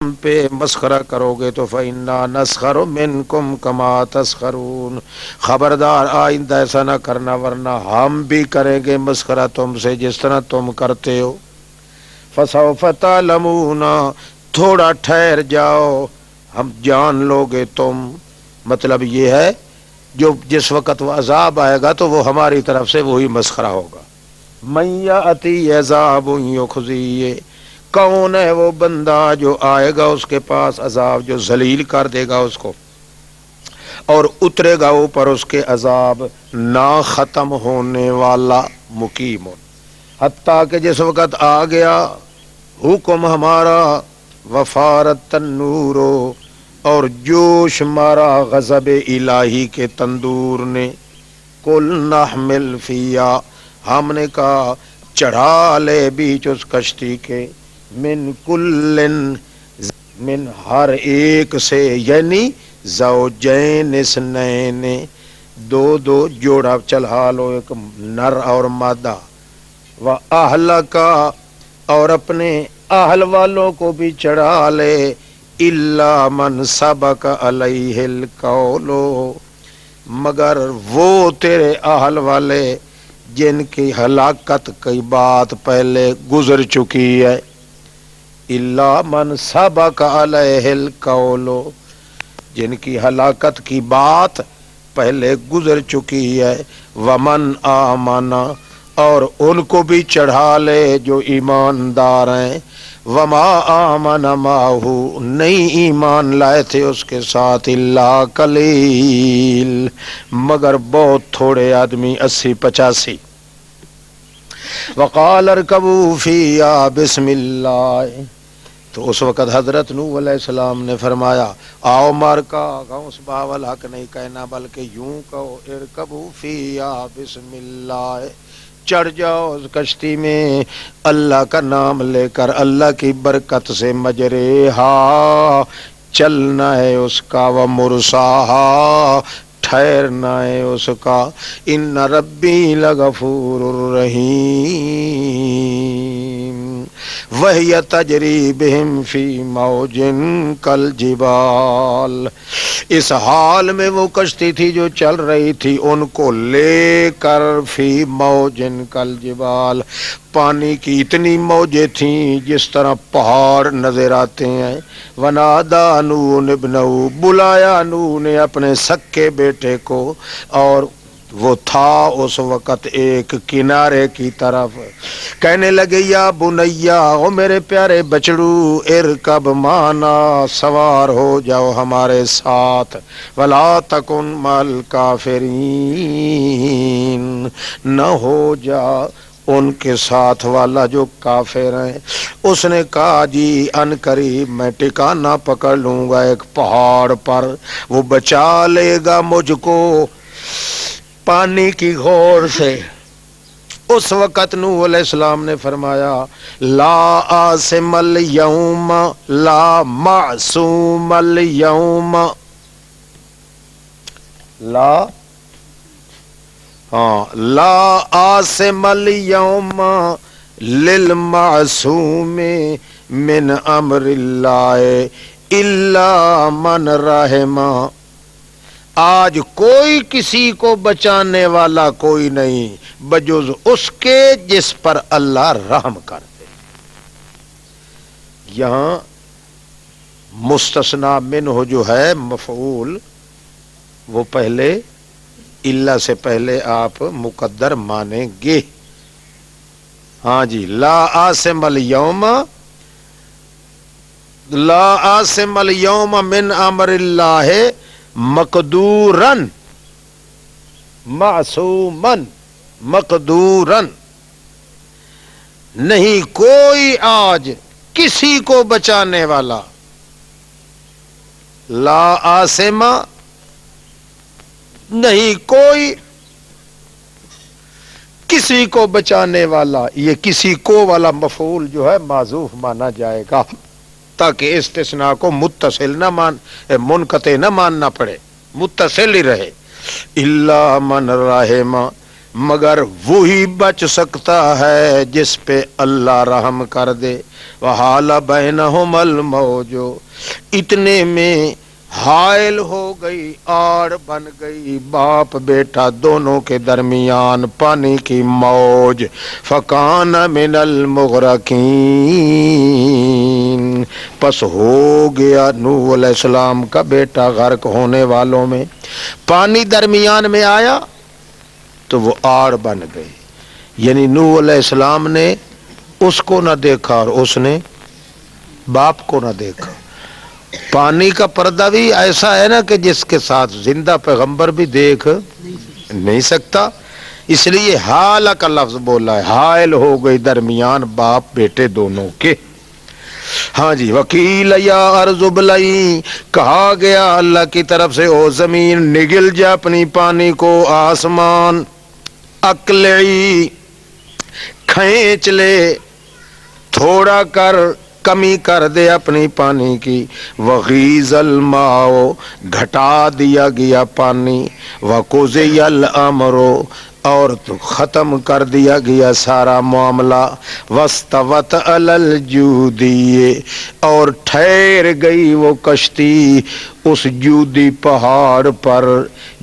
ہم پہ مسخرہ کرو گے تو فإنا نسخر منکم کما تسخرون، خبردار آئندہ ایسا نہ کرنا ورنہ ہم بھی کریں گے مسخرہ تم سے جس طرح تم کرتے ہو۔ فسوف تعلمون، تھوڑا ٹھہر جاؤ ہم جان لو گے تم، مطلب یہ ہے جو جس وقت وہ عذاب آئے گا تو وہ ہماری طرف سے وہی مسخرہ ہوگا۔ من یأتی عذاب یخزیہ، کون ہے وہ بندہ جو آئے گا اس کے پاس عذاب جو ذلیل کر دے گا اس کو اور اترے گا اوپر اس کے عذاب نہ ختم ہونے والا، مقیم، حتیٰ کہ جس وقت آ گیا حکم ہمارا، وفارت النور، اور جوش مارا غضب الہی کے تندور نے، کل نحمل فیا، ہم نے کہا چڑھا لے بیچ اس کشتی کے، من کلن، من ہر ایک سے، یعنی زوجین اثنین، دو دو جوڑا چڑھا لو، ایک نر اور مادہ، و اہلکا، اور اپنے اہل والوں کو بھی چڑھا لے، الا من سبق علیہ القول، مگر وہ تیرے اہل والے جن کی ہلاکت کی بات پہلے گزر چکی ہے، الا من سبق علیہ القول، جن کی ہلاکت کی بات پہلے گزر چکی ہے، ومن آمن، اور ان کو بھی چڑھا لے جو ایماندار ہیں، وما آمن معہ، نہیں ایمان لائے تھے اس کے ساتھ، الا قلیل، مگر بہت تھوڑے آدمی، 80-85۔ وقال ارکبوا فیہا بسم اللہ، تو اس وقت حضرت نوح علیہ السلام نے فرمایا آؤ مار کا غوث باول حق نہیں کہنا بلکہ یوں کہو، ارکبوا فیہا بسم اللہ، چڑھ جاؤ اس کشتی میں اللہ کا نام لے کر، اللہ کی برکت سے، مجرے ہا، چلنا ہے اس کا، و مرساہا، ٹھہرنا ہے اس کا، ان ربی لغفور رحیم، وہی تجری بہم فی موج کالجبال، اس حال میں وہ کشتی تھی جو چل رہی تھی ان کو لے کر، فی موج کالجبال، پانی کی اتنی موجیں تھیں جس طرح پہاڑ نظر آتے ہیں، ونادی نوح ابنہ، بلایا نوح نے اپنے سکے بیٹے کو، اور وہ تھا اس وقت ایک کنارے کی طرف، کہنے لگے یا بنیا، او میرے پیارے بچڑو، ارکب معنا، سوار ہو جاؤ ہمارے ساتھ، ولا تکن مع الکافرین، نہ ہو جا ان کے ساتھ والا جو کافر ہیں۔ اس نے کہا جی ان قریب میں ٹھکانہ پکڑ لوں گا ایک پہاڑ پر، وہ بچا لے گا مجھ کو پانی کی گھوڑ سے۔ اس وقت نوح علیہ السلام نے فرمایا لا عاصم اليوم، لا معصوم اليوم، لا عاصم اليوم للمعصوم من امر اللہ الا من رحم، آج کوئی کسی کو بچانے والا کوئی نہیں بجز اس کے جس پر اللہ رحم کرتے۔ یہاں مستثنا منہ جو ہے مفعول، وہ پہلے اللہ سے پہلے آپ مقدر مانیں گے۔ ہاں جی، لا عاصم اليوم، لا عاصم اليوم من امر اللہ مقدورن، معصومن، مقدورن، نہیں کوئی آج کسی کو بچانے والا، لا عاصم، نہیں کوئی کسی کو بچانے والا، یہ کسی کو والا مفعول جو ہے معذوف مانا جائے گا تاکہ استثناء کو متصل نہ منقطع نہ ماننا پڑے، متصل ہی رہے۔ الا من رحم، مگر وہی بچ سکتا ہے جس پہ اللہ رحم کر دے۔ وحال بینہم الموج، اتنے میں حائل ہو گئی، آڑ بن گئی باپ بیٹا دونوں کے درمیان پانی کی موج۔ فکان من المغرقین، پس ہو گیا نوح علیہ السلام کا بیٹا غرق ہونے والوں میں۔ پانی درمیان میں آیا تو وہ آڑ بن گئی، یعنی نوح علیہ السلام نے اس کو نہ دیکھا اور اس نے باپ کو نہ دیکھا۔ پانی کا پردہ بھی ایسا ہے نا کہ جس کے ساتھ زندہ پیغمبر بھی دیکھ نہیں سکتا، اس لیے حال کا لفظ بولا ہے، حائل ہو گئی درمیان باپ بیٹے دونوں کے۔ ہاں جی، وکیل یا ارض ابلعی، کہا گیا اللہ کی طرف سے او زمین نگل جا اپنی پانی کو، آسمان اقلعی کھینچ لے، تھوڑا کر کمی کر دے اپنی پانی کی، وغیظ الماء گھٹا دیا گیا پانی، وقضی الامر اور تو ختم کر دیا گیا سارا معاملہ، واستوت علی الجودی اور ٹھہر گئی وہ کشتی اس جودی پہاڑ پر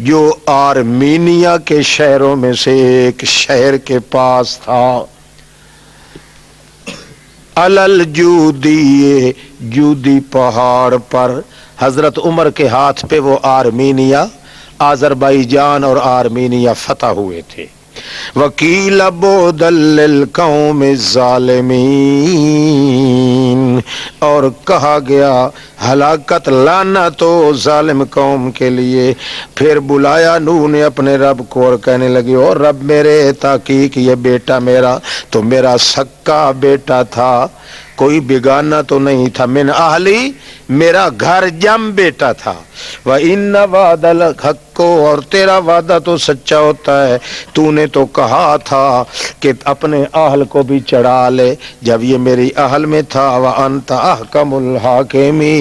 جو آرمینیا کے شہروں میں سے ایک شہر کے پاس تھا۔ علل جودی، جودی پہاڑ پر حضرت عمر کے ہاتھ پہ وہ آرمینیا، آذربائیجان اور آرمینیا فتح ہوئے تھے۔ وکیل بعدا للقوم الظالمین، اور کہا گیا ہلاکت لعنت و ظالم قوم کے لیے۔ پھر بلایا نوح نے اپنے رب کو اور کہنے لگی، اور رب میرے، تحقیق یہ بیٹا میرا تو میرا سکا بیٹا تھا، کوئی بیگانہ تو نہیں تھا، من اہلی میرا گھر جم بیٹا تھا، وَإِنَّ وَعْدَ الْحَقِّ اور تیرا وعدہ تو سچا ہوتا ہے، تو نے تو کہا تھا کہ اپنے اہل کو بھی چڑھا لے جب یہ میری اہل میں تھا، وَأَنْتَ أَحْكَمُ الْحَاكِمِينَ۔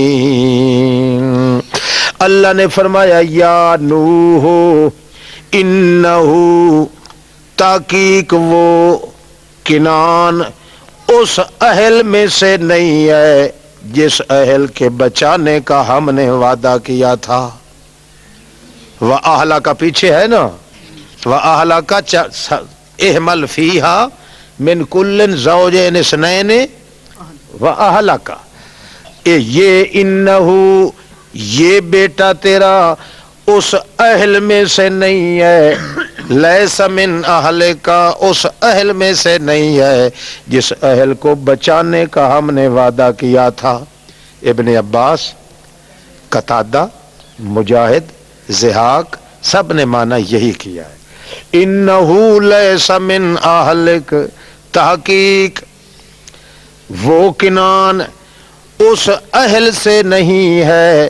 اللہ نے فرمایا یا نوح انہو تحقیق وہ کنان اس اہل میں سے نہیں ہے جس اہل کے بچانے کا ہم نے وعدہ کیا تھا۔ وَأَهْلَكَ کا پیچھے ہے نا، وَأَهْلَكَ احمل فیہا من کل زوجین اثنین وَأَهْلَكَ، یہ انہو یہ بیٹا تیرا اس اہل میں سے نہیں ہے، لیس من اہل کا اس اہل میں سے نہیں ہے جس اہل کو بچانے کا ہم نے وعدہ کیا تھا۔ ابن عباس، قتادہ، مجاہد، ضحاک سب نے معنی یہی کیا ہے، انہو لیس من اہلک، تحقیق وہ کنان اس اہل سے نہیں ہے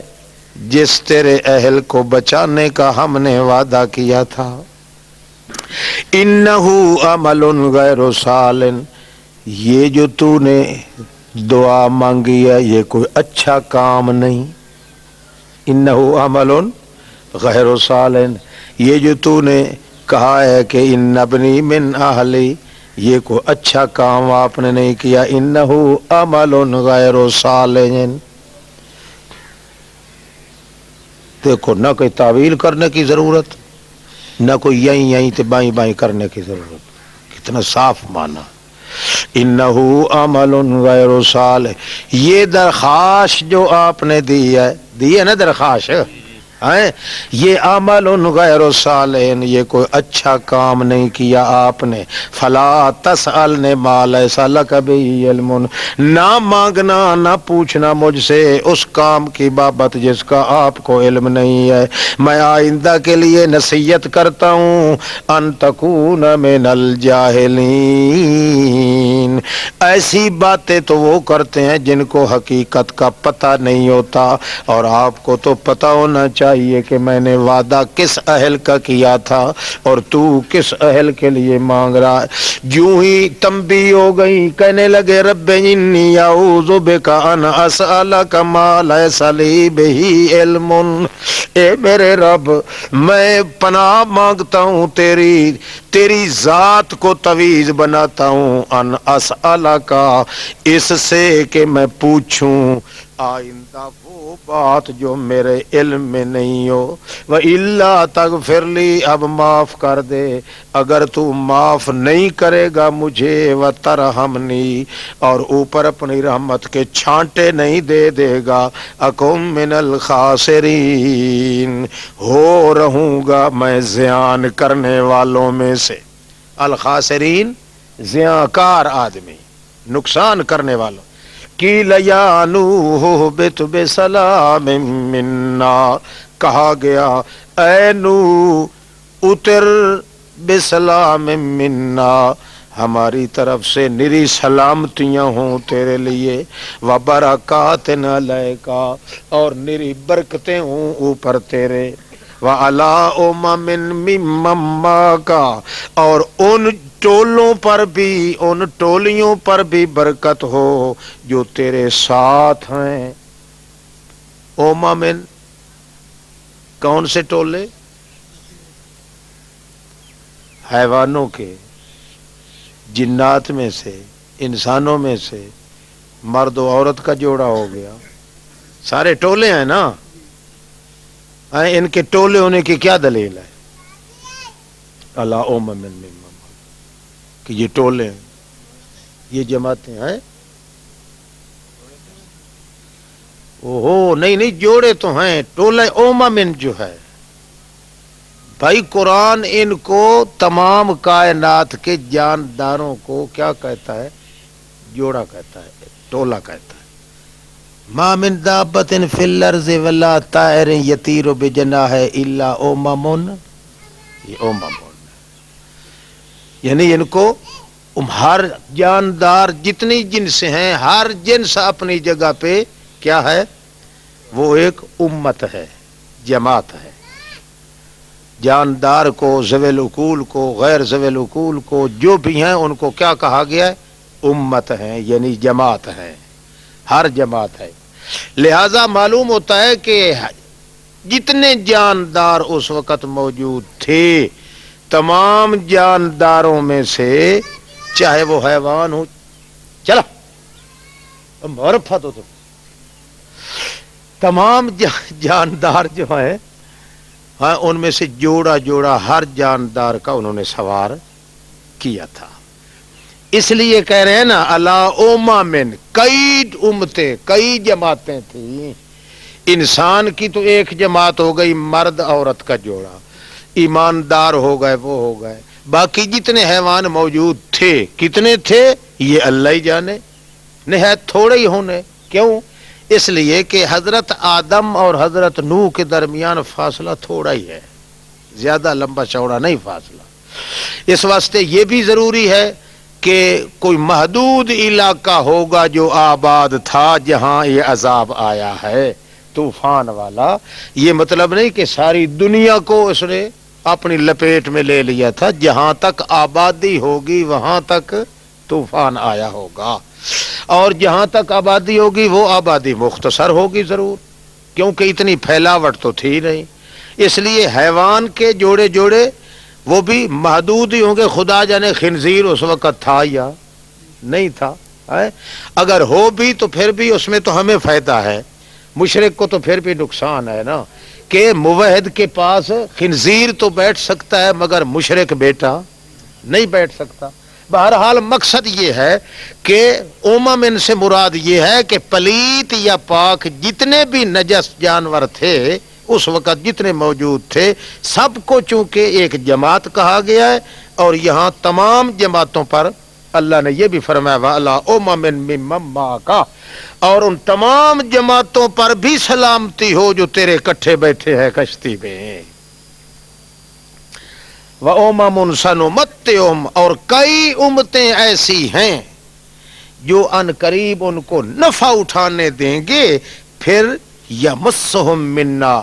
جس تیرے اہل کو بچانے کا ہم نے وعدہ کیا تھا۔ انہو عمل غیر صالح، یہ جو تو نے دعا مانگی ہے یہ کوئی اچھا کام نہیں۔ انہو عمل غیر صالح، یہ جو تو نے کہا ہے کہ ان ابنی من اہلی، یہ کوئی اچھا کام آپ نے نہیں کیا۔ انہو عمل غیر صالح، دیکھو نہ کوئی تعویل کرنے کی ضرورت، نہ کوئی یہیں یہیں تے بائیں بائیں کرنے کی ضرورت، کتنا صاف معنی۔ انہو عمل غیر صالح، یہ درخواست جو آپ نے دی ہے نا درخواست، یہ عمل غیر صالح، یہ کوئی اچھا کام نہیں کیا آپ نے۔ فلا تسألنی ما لیس لک بہ علم، نہ مانگنا نہ پوچھنا مجھ سے اس کام کی بابت جس کا آپ کو علم نہیں ہے۔ میں آئندہ کے لیے نصیحت کرتا ہوں، ان تکون من الجاہلین، ایسی باتیں تو وہ کرتے ہیں جن کو حقیقت کا پتہ نہیں ہوتا، اور آپ کو تو پتہ ہونا چاہیے چاہیے کہ میں نے وعدہ کس اہل کا کیا تھا اور تو کس اہل کے لیے مانگ رہا ہے۔ یوں ہی تنبیہ ہو گئی، کہنے لگے رب انی اعوذ بک ان اسألک ما لیس لی بہ علم، اے میرے رب میں پناہ مانگتا ہوں تیری ذات کو تویز بناتا ہوں، ان اسألک اس سے کہ میں پوچھوں آئندہ وہ بات جو میرے علم میں نہیں ہو، وَإِلَّا تَغْفِرْ لِي اب معاف کر دے اگر تو معاف نہیں کرے گا مجھے، وَتَرْحَمْنِي اور اوپر اپنی رحمت کے چھانٹے نہیں دے گا، اَكُن مِّنَ الْخَاسِرِينَ ہو رہوں گا میں زیان کرنے والوں میں سے۔ الخاسرین زیاں کار آدمی، نقصان کرنے والوں۔ قیل یا نوح اہبط بسلام منا کہا گیا اے نوح اتر بسلام منا ہماری طرف سے نری سلامتیاں ہوں تیرے لیے، وبرکات علیک اور نری برکتیں ہوں اوپر تیرے، وعلی امم ممن معک اور ان ٹولوں پر بھی، ان ٹولیوں پر بھی برکت ہو جو تیرے ساتھ ہیں۔ امم کون سے ٹولے؟ حیوانوں کے، جنات میں سے، انسانوں میں سے، مرد و عورت کا جوڑا ہو گیا، سارے ٹولے ہیں نا۔ ان کے ٹولے ہونے کی کیا دلیل ہے؟ اللہ امم ممن کہ یہ ٹولے ہیں، یہ جماعتیں ہیں۔ اوہو نہیں جوڑے تو ہیں، ٹولہ امم جو ہے بھائی قرآن ان کو تمام کائنات کے جانداروں کو کیا کہتا ہے؟ جوڑا کہتا ہے، ٹولہ کہتا ہے۔ ما من دابۃ فی الارض ولا طائر یطیر بجناحہ الا امم، یہ امم یعنی ان کو ہر جاندار جتنی جنس ہیں، ہر جنس اپنی جگہ پہ کیا ہے؟ وہ ایک امت ہے، جماعت ہے۔ جاندار کو، ذوی العقول کو، غیر ذوی العقول کو، جو بھی ہیں ان کو کیا کہا گیا ہے؟ امت ہیں، یعنی جماعت ہے، ہر جماعت ہے۔ لہذا معلوم ہوتا ہے کہ جتنے جاندار اس وقت موجود تھے، تمام جانداروں میں سے چاہے وہ حیوان ہو، چلا معرفت ہو، تو تمام جاندار جو ہیں ان میں سے جوڑا جوڑا ہر جاندار کا انہوں نے سوار کیا تھا۔ اس لیے کہہ رہے ہیں نا اللہ امم، کئی امتیں، کئی جماعتیں تھیں۔ انسان کی تو ایک جماعت ہو گئی، مرد عورت کا جوڑا، ایماندار ہو گئے، وہ ہو گئے۔ باقی جتنے حیوان موجود تھے کتنے تھے یہ اللہ ہی جانے، نہایت تھوڑے ہی ہونے۔ کیوں؟ اس لیے کہ حضرت آدم اور حضرت نوح کے درمیان فاصلہ تھوڑا ہی ہے، زیادہ لمبا چوڑا نہیں فاصلہ۔ اس واسطے یہ بھی ضروری ہے کہ کوئی محدود علاقہ ہوگا جو آباد تھا جہاں یہ عذاب آیا ہے طوفان والا۔ یہ مطلب نہیں کہ ساری دنیا کو اس نے اپنی لپیٹ میں لے لیا تھا، جہاں تک آبادی ہوگی وہاں تک طوفان آیا ہوگا، اور جہاں تک آبادی ہوگی وہ آبادی مختصر ہوگی ضرور، کیونکہ اتنی پھیلاوٹ تو تھی نہیں۔ اس لیے حیوان کے جوڑے جوڑے وہ بھی محدود ہی ہوں گے۔ خدا جانے خنزیر اس وقت تھا یا نہیں تھا، اگر ہو بھی تو پھر بھی اس میں تو ہمیں فائدہ ہے، مشرک کو تو پھر بھی نقصان ہے نا، کہ موحد کے پاس خنزیر تو بیٹھ سکتا ہے مگر مشرک بیٹا نہیں بیٹھ سکتا۔ بہرحال مقصد یہ ہے کہ امم ان سے مراد یہ ہے کہ پلیت یا پاک جتنے بھی نجس جانور تھے اس وقت، جتنے موجود تھے، سب کو چونکہ ایک جماعت کہا گیا ہے، اور یہاں تمام جماعتوں پر اللہ نے یہ بھی فرمایا وَعَلَىٰ أُمَمٍ مِّمَّن مَّعَكَ، اور ان تمام جماعتوں پر بھی سلامتی ہو جو تیرے کٹھے بیٹھے ہیں کشتی میں۔ وَأُمَمٌ سَنُمَتِّعُهُمْ اور کئی امتیں ایسی ہیں جو ان قریب ان کو نفع اٹھانے دیں گے، پھر یمسہم منا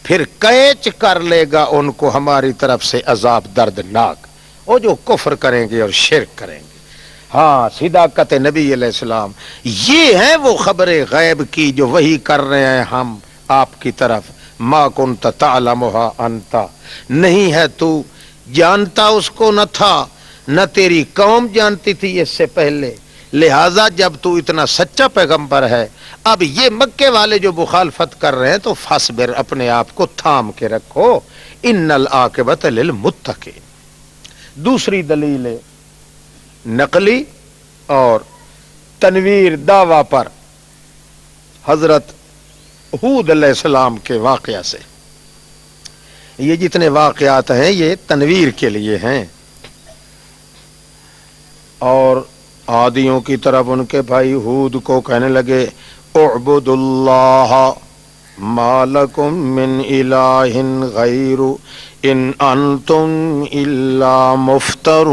پھر کیچ کر لے گا ان کو ہماری طرف سے عذاب دردناک، وہ جو کفر کریں گے اور شرک کریں گے۔ ہاں، صداقت نبی علیہ السلام، یہ ہے وہ خبر غیب کی جو وحی کر رہے ہیں ہم آپ کی طرف۔ ما کنت تعلمها انت، نہیں ہے تو جانتا، اس کو نہ تھا، نہ تیری قوم جانتی تھی اس سے پہلے، لہذا جب تو اتنا سچا پیغمبر ہے، اب یہ مکے والے جو مخالفت کر رہے ہیں تو فاصبر، اپنے آپ کو تھام کے رکھو، ان العاقبۃ للمتقین۔ دوسری دلیل نقلی اور تنویر دعویٰ پر حضرت ہود علیہ السلام کے واقعہ سے، یہ جتنے واقعات ہیں یہ تنویر کے لیے ہیں، اور عادیوں کی طرف ان کے بھائی ہود کو کہنے لگے اعبدوا اللہ ما لکم من الہ غیر ان انتم الا مفترون۔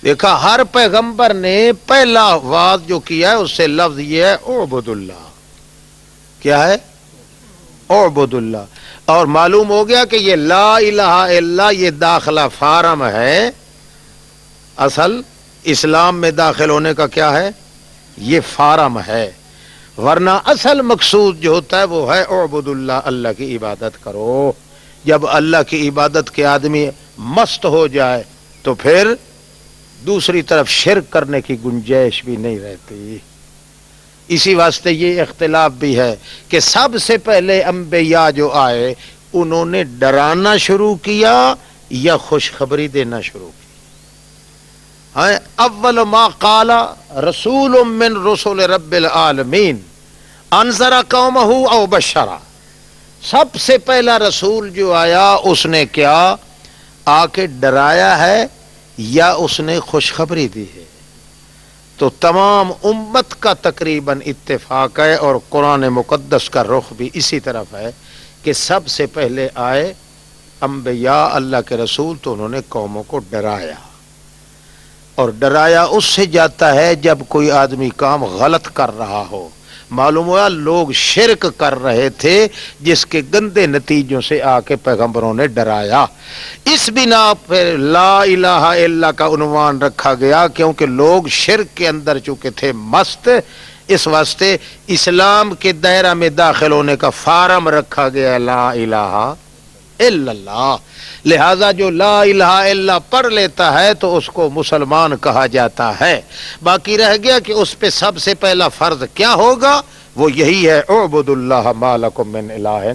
دیکھا، ہر پیغمبر نے پہلا آغاز جو کیا ہے اس سے لفظ یہ ہے اعبد اللہ۔ کیا ہے؟ اعبد اللہ۔ اور معلوم ہو گیا کہ یہ لا الہ الا اللہ یہ داخلہ فارم ہے، اصل اسلام میں داخل ہونے کا کیا ہے؟ یہ فارم ہے، ورنہ اصل مقصود جو ہوتا ہے وہ ہے اعبد اللہ، اللہ کی عبادت کرو۔ جب اللہ کی عبادت کے آدمی مست ہو جائے تو پھر دوسری طرف شرک کرنے کی گنجائش بھی نہیں رہتی۔ اسی واسطے یہ اختلاف بھی ہے کہ سب سے پہلے انبیاء جو آئے انہوں نے ڈرانا شروع کیا یا خوشخبری دینا شروع کی؟ اول ما قال رسول من رسول رب العالمین انذر قومہ او بشرا، سب سے پہلا رسول جو آیا اس نے کیا آ کے ڈرایا ہے یا اس نے خوشخبری دی ہے؟ تو تمام امت کا تقریباً اتفاق ہے، اور قرآن مقدس کا رخ بھی اسی طرف ہے کہ سب سے پہلے آئے انبیاء اللہ کے رسول تو انہوں نے قوموں کو ڈرایا، اور ڈرایا اس سے جاتا ہے جب کوئی آدمی کام غلط کر رہا ہو۔ معلوم ہوا لوگ شرک کر رہے تھے جس کے گندے نتیجوں سے آ کے پیغمبروں نے ڈرایا، اس بنا پر لا الہ الا اللہ کا عنوان رکھا گیا، کیونکہ لوگ شرک کے اندر چونکہ تھے مست، اس واسطے اسلام کے دائرہ میں داخل ہونے کا فارم رکھا گیا لا الہ الا اللہ۔ لہذا جو لا الہ الا اللہ پڑھ لیتا ہے تو اس کو مسلمان کہا جاتا ہے۔ باقی رہ گیا کہ اس پہ سب سے پہلا فرض کیا ہوگا، وہ یہی ہے اعبد اللہ ما لکم من الہ،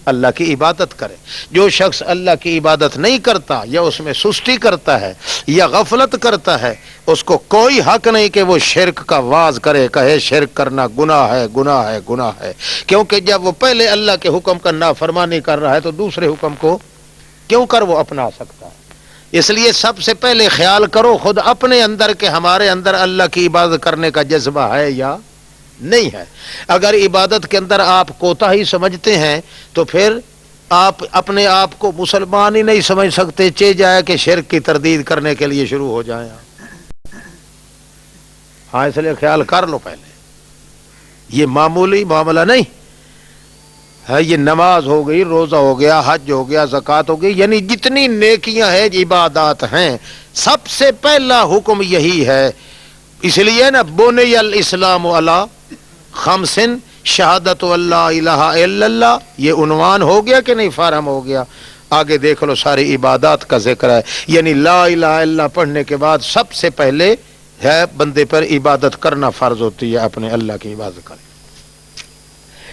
اللہ کی عبادت کرے۔ جو شخص اللہ کی عبادت نہیں کرتا یا اس میں سستی کرتا ہے یا غفلت کرتا ہے، اس کو کوئی حق نہیں کہ وہ شرک کا واز کرے، کہے شرک کرنا گناہ ہے، گناہ ہے، گناہ ہے، کیونکہ جب وہ پہلے اللہ کے حکم کا نافرمانی کر رہا ہے تو دوسرے حکم کو کیوں کر وہ اپنا سکتا ہے؟ اس لیے سب سے پہلے خیال کرو خود اپنے اندر کہ ہمارے اندر اللہ کی عبادت کرنے کا جذبہ ہے یا نہیں ہے۔ اگر عبادت کے اندر آپ کوتاہی سمجھتے ہیں تو پھر آپ اپنے آپ کو مسلمان ہی نہیں سمجھ سکتے، چے جائے کہ شرک کی تردید کرنے کے لیے شروع ہو جائیں۔ ہاں، اس لیے خیال کر لو پہلے، یہ معمولی معاملہ نہیں ہے۔ یہ نماز ہو گئی، روزہ ہو گیا، حج ہو گیا، زکوٰۃ ہو گئی، یعنی جتنی نیکیاں ہیں، عبادات ہیں، سب سے پہلا حکم یہی ہے۔ اس لیے نا بنی الاسلام علی خمس شہادت اللہ الہ الا اللہ، یہ عنوان ہو گیا کہ نہیں، فارم ہو گیا۔ آگے دیکھ لو ساری عبادات کا ذکر ہے، یعنی لا الہ الا اللہ پڑھنے کے بعد سب سے پہلے ہے بندے پر عبادت کرنا فرض ہوتی ہے، اپنے اللہ کی عبادت کرے۔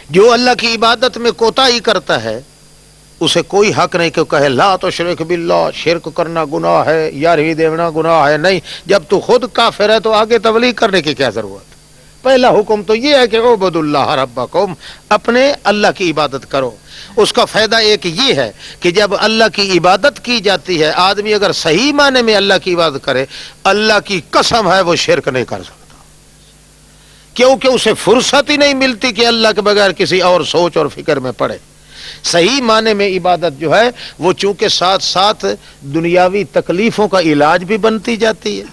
جو اللہ کی عبادت میں کوتاہی کرتا ہے اسے کوئی حق نہیں کہ کہے لا تشرک باللہ، شرک کرنا گناہ ہے، یارویں دینا گناہ ہے، نہیں۔ جب تو خود کافر ہے تو آگے تبلیغ کرنے کی کیا ضرورت؟ پہلا حکم تو یہ ہے کہ اعبد اللہ ربکم، اپنے اللہ کی عبادت کرو۔ اس کا فائدہ ایک یہ ہے کہ جب اللہ کی عبادت کی جاتی ہے، آدمی اگر صحیح معنی میں اللہ کی عبادت کرے، اللہ کی قسم ہے وہ شرک نہیں کر سکتا، کیونکہ اسے فرصت ہی نہیں ملتی کہ اللہ کے بغیر کسی اور سوچ اور فکر میں پڑے۔ صحیح معنی میں عبادت جو ہے وہ چونکہ ساتھ ساتھ دنیاوی تکلیفوں کا علاج بھی بنتی جاتی ہے،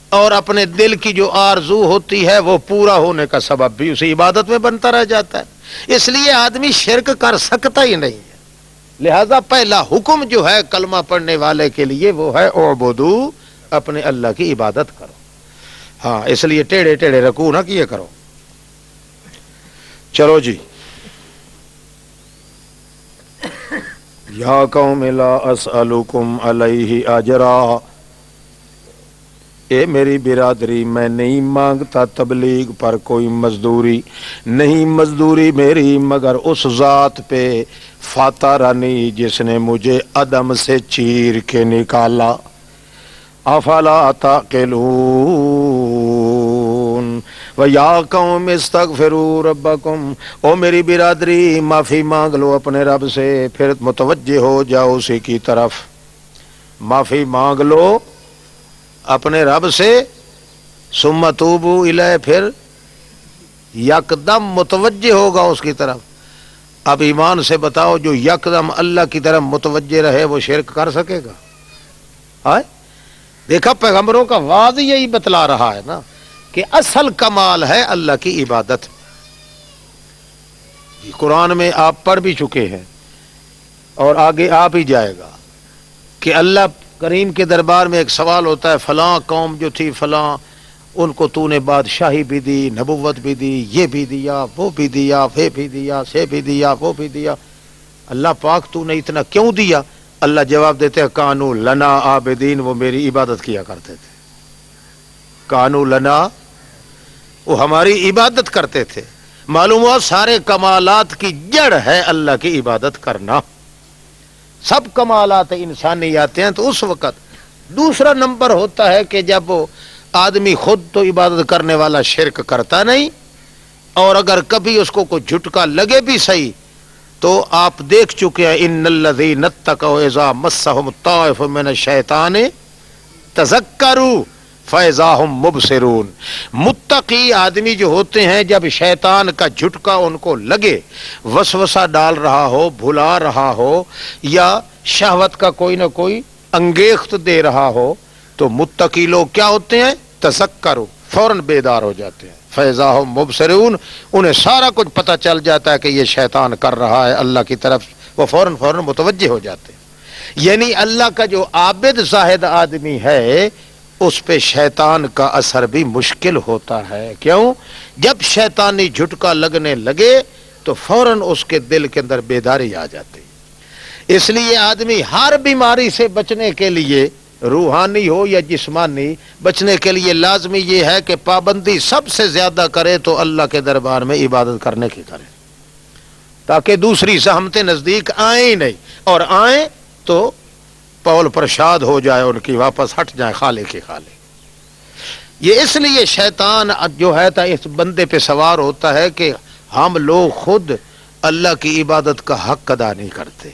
اور اپنے دل کی جو آرزو ہوتی ہے وہ پورا ہونے کا سبب بھی اسی عبادت میں بنتا رہ جاتا ہے۔ اس لیے آدمی شرک کر سکتا ہی نہیں ہے۔ لہذا پہلا حکم جو ہے کلمہ پڑھنے والے کے لیے وہ ہے اعبدو، اپنے اللہ کی عبادت کرو۔ ہاں، اس لیے ٹیڑھے ٹیڑھے رکوع نہ کیے کرو۔ چلو جی، یا قوم لا اسألکم علیہ اجرا، اے میری برادری میں نہیں مانگتا تبلیغ پر کوئی مزدوری، نہیں مزدوری میری مگر اس ذات پہ فاترنی جس نے مجھے عدم سے چیر کے نکالا۔ افلا تعقلون، وَيَا قَوْمِ اسْتَغْفِرُوا رَبَّكُمْ، او میری برادری معافی مانگ لو اپنے رب سے، پھر متوجہ ہو جاؤ اسی کی طرف۔ معافی مانگ لو اپنے رب سے، ثم توبوا الیہ، پھر یکدم متوجہ ہوگا اس کی طرف۔ اب ایمان سے بتاؤ، جو یکدم اللہ کی طرف متوجہ رہے وہ شرک کر سکے گا؟ ہائے، دیکھا پیغمبروں کا وعد یہی بتلا رہا ہے نا کہ اصل کمال ہے اللہ کی عبادت۔ قرآن میں آپ پڑھ بھی چکے ہیں اور آگے آ بھی جائے گا کہ اللہ کریم کے دربار میں ایک سوال ہوتا ہے، فلاں قوم جو تھی فلاں، ان کو تو نے بادشاہی بھی دی، نبوت بھی دی، یہ بھی دیا، وہ بھی دیا، وہ بھی دیا، سے بھی دیا، وہ بھی دیا، اللہ پاک تو نے اتنا کیوں دیا؟ اللہ جواب دیتے ہیں کانو لنا عابدین، وہ میری عبادت کیا کرتے تھے۔ کانو لنا، وہ ہماری عبادت کرتے تھے۔ معلوم ہوا سارے کمالات کی جڑ ہے اللہ کی عبادت کرنا۔ سب کمالات انسانی آتے ہیں تو اس وقت دوسرا نمبر ہوتا ہے کہ جب وہ آدمی خود تو عبادت کرنے والا شرک کرتا نہیں، اور اگر کبھی اس کو کوئی جھٹکا لگے بھی صحیح تو آپ دیکھ چکے ہیں ان الذین اتقوا اذا مسهم طائف من الشیطان تذکروا فاذا هم مبصرون۔ متقی آدمی جو ہوتے ہیں جب شیطان کا جھٹکا ان کو لگے، وسوسہ ڈال رہا ہو، بھلا رہا ہو، یا شہوت کا کوئی نہ کوئی انگیخت دے رہا ہو، تو متقی لوگ کیا ہوتے ہیں؟ تذکروا، فوراً بیدار ہو جاتے ہیں۔ فاذا هم مبصرون، انہیں سارا کچھ پتہ چل جاتا ہے کہ یہ شیطان کر رہا ہے اللہ کی طرف، وہ فوراً متوجہ ہو جاتے ہیں۔ یعنی اللہ کا جو عابد زاہد آدمی ہے اس پہ شیطان کا اثر بھی مشکل ہوتا ہے۔ کیوں؟ جب شیطانی جھٹکا لگنے لگے تو فوراً اس کے دل کے اندر بیداری آ جاتی۔ اس لیے آدمی ہر بیماری سے بچنے کے لیے، روحانی ہو یا جسمانی، بچنے کے لیے لازمی یہ ہے کہ پابندی سب سے زیادہ کرے تو اللہ کے دربار میں عبادت کرنے کی کرے، تاکہ دوسری زحمتیں نزدیک آئیں ہی نہیں، اور آئیں تو پول پرشاد ہو جائے ان کی، واپس ہٹ جائے خالے کے خالے۔ یہ اس لیے شیطان جو ہے تا اس بندے پہ سوار ہوتا ہے کہ ہم لوگ خود اللہ کی عبادت کا حق ادا نہیں کرتے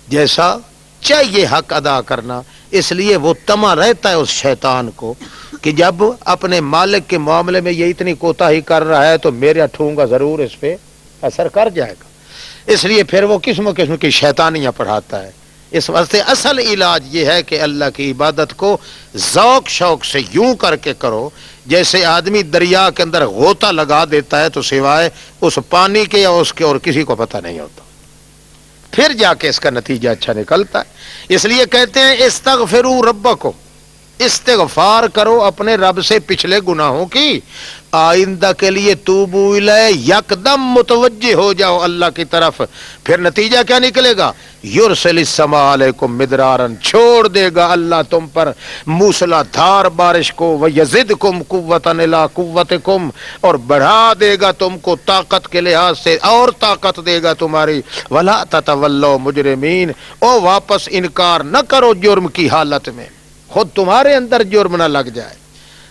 جیسا چاہیے حق ادا کرنا۔ اس لیے وہ طمع رہتا ہے اس شیطان کو کہ جب اپنے مالک کے معاملے میں یہ اتنی کوتاہی کر رہا ہے تو میرا ٹھونگا ضرور اس پہ اثر کر جائے گا۔ اس لیے پھر وہ قسم قسم کی شیطانیاں پڑھاتا ہے۔ اس واسطے اصل علاج یہ ہے کہ اللہ کی عبادت کو ذوق شوق سے یوں کر کے کرو جیسے آدمی دریا کے اندر غوطہ لگا دیتا ہے تو سوائے اس پانی کے یا اس کے اور کسی کو پتہ نہیں ہوتا، پھر جا کے اس کا نتیجہ اچھا نکلتا ہے۔ اس لیے کہتے ہیں استغفروا ربکم، استغفار کرو اپنے رب سے پچھلے گناہوں کی، آئندہ کے لیے توبوا الیہ، یکدم متوجہ ہو جاؤ اللہ کی طرف۔ پھر نتیجہ کیا نکلے گا؟ یرسل السماء علیکم مدرارا، چھوڑ دے گا اللہ تم پر موسلا دھار بارش کو، ویزدکم قوتا الی قوتکم، اور بڑھا دے گا تم کو طاقت کے لحاظ سے، اور طاقت دے گا تمہاری۔ ولا تتولوا مجرمین، او واپس انکار نہ کرو جرم کی حالت میں، خود تمہارے اندر جرم نہ لگ جائے۔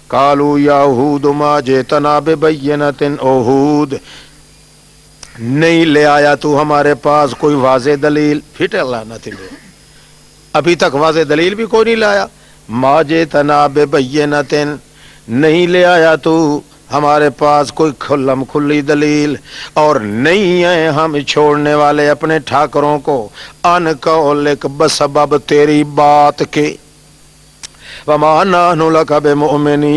قالوا یا ہود ما جئتنا ببینۃ، او ہود نہیں لے آیا تو ہمارے پاس کوئی واضح دلیل، پھٹ لعنت لے، ابھی تک واضح دلیل بھی کوئی نہیں لایا۔ ما جئتنا ببینۃ، نہیں لے آیا تو ہمارے پاس کوئی کھلم کھلی دلیل، اور نہیں ہیں ہم چھوڑنے والے اپنے ٹھاکروں کو ان قولک، بسبب تیری بات کے۔ وما نحن لک بمؤمنین،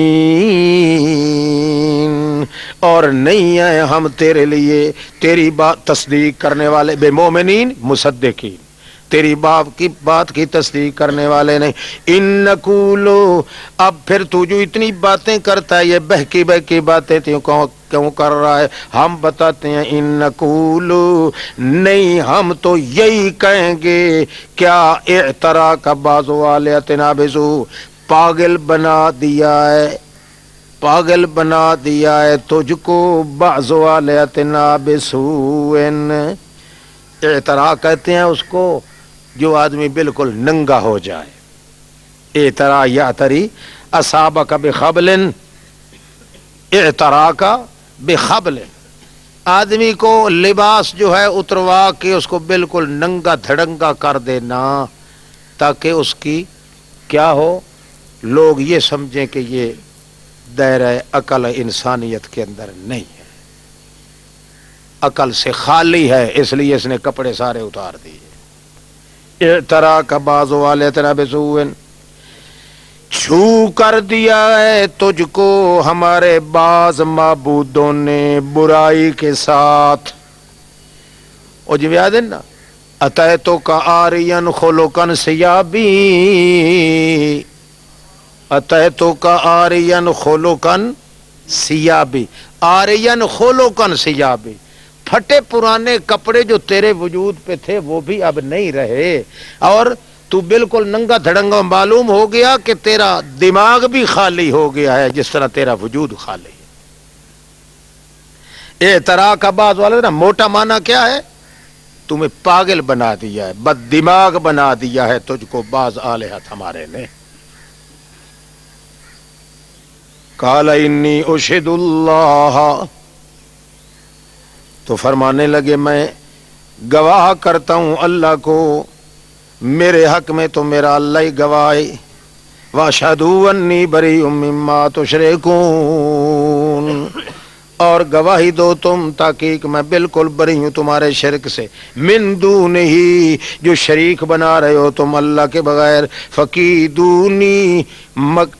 اور نہیں ہیں ہم تیرے لیے تیری بات تصدیق کرنے والے، بمؤمنین مصدقین، تیری باپ کی بات کی تصدیق کرنے والے نہیں۔ ان نقولو، اب پھر تو جو اتنی باتیں کرتا ہے، یہ بہکی بہکی باتیں کیوں کر رہا ہے؟ ہم بتاتے ہیں ان نقولو، نہیں ہم تو یہی کہیں گے، کیا اعترا کا بعض آلیاتنا بسو، پاگل بنا دیا ہے، پاگل بنا دیا ہے تجھ کو بعض آلیاتنا بسوءن۔ اعترا کہتے ہیں اس کو جو آدمی بالکل ننگا ہو جائے، اعترا یعتری اصابک بخبل، اعترا کا بخبل، آدمی کو لباس جو ہے اتروا کے اس کو بالکل ننگا دھڑنگا کر دینا، تاکہ اس کی کیا ہو، لوگ یہ سمجھیں کہ یہ دائرہ عقل انسانیت کے اندر نہیں ہے، عقل سے خالی ہے، اس لیے اس نے کپڑے سارے اتار دیے۔ اعترا کا بعض آلیاتنا بسوء، چھو کر دیا ہے تجھ کو ہمارے بعض معبودوں نے برائی کے ساتھ۔ اور جی یاد ہے نا، اتیتو کا آرین خلقن ثیابی، اتیتو کا آرین خلقن ثیابی، آرین خلقن ثیابی، پھٹے پرانے کپڑے جو تیرے وجود پہ تھے وہ بھی اب نہیں رہے، اور تو بالکل ننگا دھڑنگا معلوم ہو گیا کہ تیرا دماغ بھی خالی ہو گیا ہے جس طرح تیرا وجود خالی ہے۔ اعتراء کا بعض والا نا موٹا معنی کیا ہے؟ تمہیں پاگل بنا دیا ہے، بد دماغ بنا دیا ہے تجھ کو بعض آلہت ہمارے نے۔ قال انی اشہد اللہ، تو فرمانے لگے میں گواہ کرتا ہوں اللہ کو، میرے حق میں تو میرا اللہ ہی گواہ ہے، واشہدوا انی بریء مما تشرکون، اور گواہی دو تم تاکہ میں بالکل بری ہوں تمہارے شرک سے، من دونہ، جو شریک بنا رہے ہو تم اللہ کے بغیر، فکیدونی،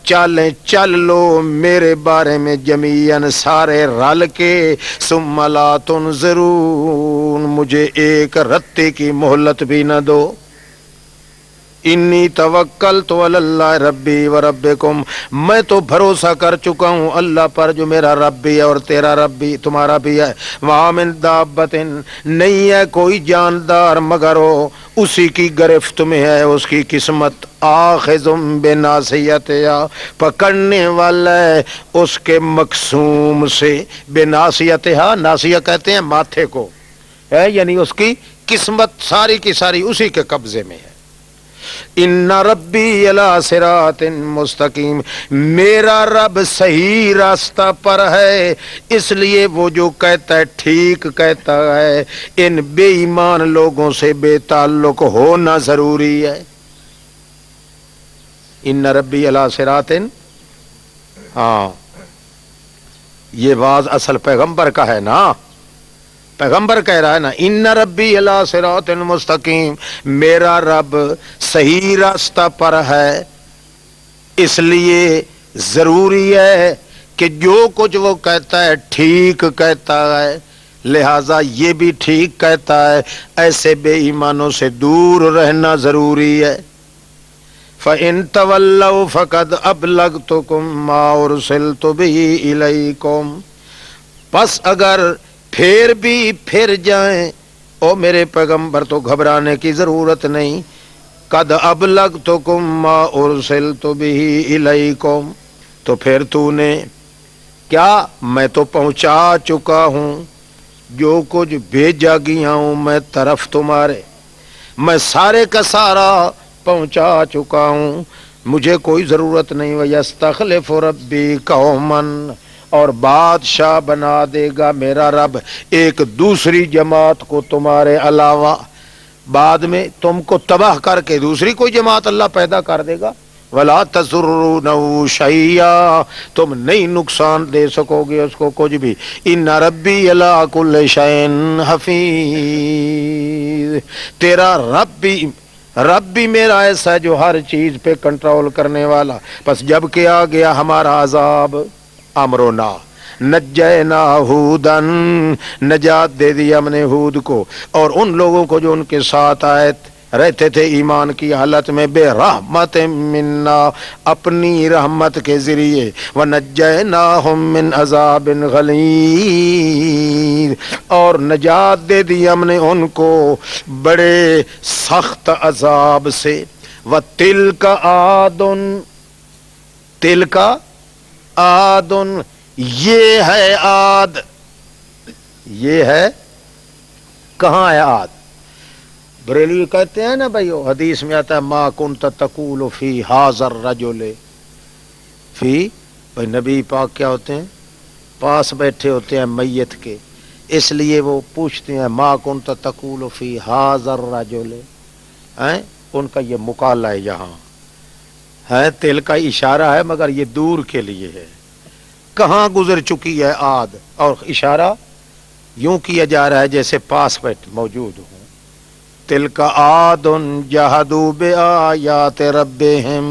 چالیں چل لو میرے بارے میں جمیعاً سارے رل کے، ثم لا تنظرون، مجھے ایک رتے کی مہلت بھی نہ دو۔ انی توکلت علی اللہ ربی و ربکم، میں تو بھروسہ کر چکا ہوں اللہ پر جو میرا رب بھی ہے اور تیرا رب بھی، تمہارا بھی ہے۔ وَمَا مِن دَابَّةٍ، نہیں ہے کوئی جاندار مگر ہو اسی کی گرفت میں ہے اس کی قسمت، آخذ بناصیتہا، پکڑنے والا ہے اس کے مقسوم سے، بناصیتہا، ناصیہ کہتے ہیں ماتھے کو، ہے یعنی اس کی قسمت ساری کی ساری اسی کے قبضے میں ہے۔ ان ربی علی صراط مستقیم، میرا رب صحیح راستہ پر ہے، اس لیے وہ جو کہتا ہے ٹھیک کہتا ہے، ان بے ایمان لوگوں سے بے تعلق ہونا ضروری ہے۔ ان ربی علی صراط، ہاں یہ واز اصل پیغمبر کا ہے نا، پیغمبر کہہ رہا ہے نا، ان ربی علی صراط مستقیم، میرا رب صحیح راستہ پر ہے، اس لیے ضروری ہے کہ جو کچھ وہ کہتا ہے ٹھیک کہتا ہے، لہذا یہ بھی ٹھیک کہتا ہے، ایسے بے ایمانوں سے دور رہنا ضروری ہے۔ فَإِن تَوَلَّوْا فَقَدْ أَبْلَغْتُكُمْ مَا أُرْسِلْتُ بِهِ إِلَيْكُمْ، پس اگر پھر بھی پھر جائیں، او میرے پیغمبر تو گھبرانے کی ضرورت نہیں، قد ابلغتکم ما ارسلت به الیکم، تو پھر تو نے کیا، میں تو پہنچا چکا ہوں جو کچھ بھیجا گیا ہوں میں طرف تمہارے، میں سارے کا سارا پہنچا چکا ہوں، مجھے کوئی ضرورت نہیں۔ وَيَسْتَخْلِفُ رَبِّي قَوْمًا، اور بادشاہ بنا دے گا میرا رب ایک دوسری جماعت کو تمہارے علاوہ، بعد میں تم کو تباہ کر کے دوسری کوئی جماعت اللہ پیدا کر دے گا۔ وَلَا تَضُرُّونَهُ شَيْئًا، تم نہیں نقصان دے سکو گے اس کو کچھ بھی۔ إِنَّ رَبِّي عَلَىٰ كُلِّ شَيْءٍ حَفِيظٌ، تیرا رب بھی رب بھی میرا ایسا ہے جو ہر چیز پہ کنٹرول کرنے والا. پس جب کہ آ گیا ہمارا عذاب، امرونا نجینا ہودن، نجات دے دی ہم نے ہود کو اور ان لوگوں کو جو ان کے ساتھ آئے رہتے تھے ایمان کی حالت میں، بے رحمت منا، اپنی رحمت کے ذریعے، وَنَجَّيْنَاهُمْ مِنْ عَذَابٍ غَلِيظٍ، اور نجات دے دی ہم نے ان کو بڑے سخت عذاب سے. وَتِلْكَ عَادٌ، تِلْكَ عَادٌ، یہ ہے عاد. یہ ہے کہاں ہے عاد؟ بریلوی کہتے ہیں نا بھائی، حدیث میں آتا ہے ما کنت تقول فی ھذا الرجل، فی، بھائی نبی پاک کیا ہوتے ہیں؟ پاس بیٹھے ہوتے ہیں میت کے، اس لیے وہ پوچھتے ہیں ما کنت تقول فی ھذا الرجل، ہیں ان کا یہ مقالہ ہے یہاں ہے، تل کا اشارہ ہے مگر یہ دور کے لیے ہے، کہاں گزر چکی ہے عاد، اور اشارہ یوں کیا جا رہا ہے جیسے پاس بیٹھ موجود ہوں. تلک عاد جہدوا بآیات ربہم،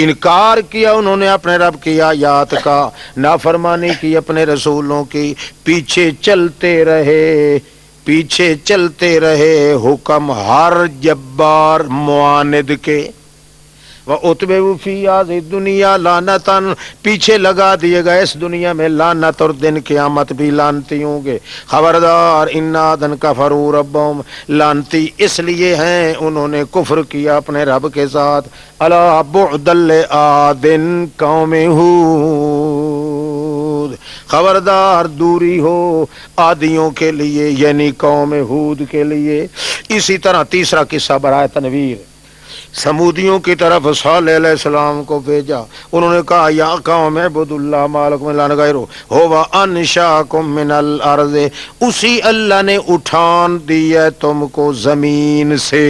انکار کیا انہوں نے اپنے رب کی آیات کا، نافرمانی کی اپنے رسولوں کی، پیچھے چلتے رہے حکم ہر جبار معاند کے. وَأُتْبِعُوا فِي هَٰذِهِ الدُّنْيَا لَعْنَةً، پیچھے لگا دیے گئے اس دنیا میں لعنت، اور دن قیامت بھی لعنتی ہوں گے. خبردار اِنَّ عَادًا كَفَرُوا رَبَّهُمْ، لعنتی اس لیے ہیں انہوں نے کفر کیا اپنے رب کے ساتھ. أَلَا بُعْدًا لِعَادٍ قَوْمِ ہود، خبردار دوری ہو عادیوں کے لیے، یعنی قوم ہود کے لیے. اسی طرح تیسرا قصہ برائے تنویر، سمودیوں کی طرف صالح علیہ السلام کو بھیجا. انہوں نے کہا یا قوم اعبدوا اللہ ما لکم من الہ غیرہ ھو انشأکم من الارض، اسی اللہ نے اٹھان دی ہے تم کو زمین سے.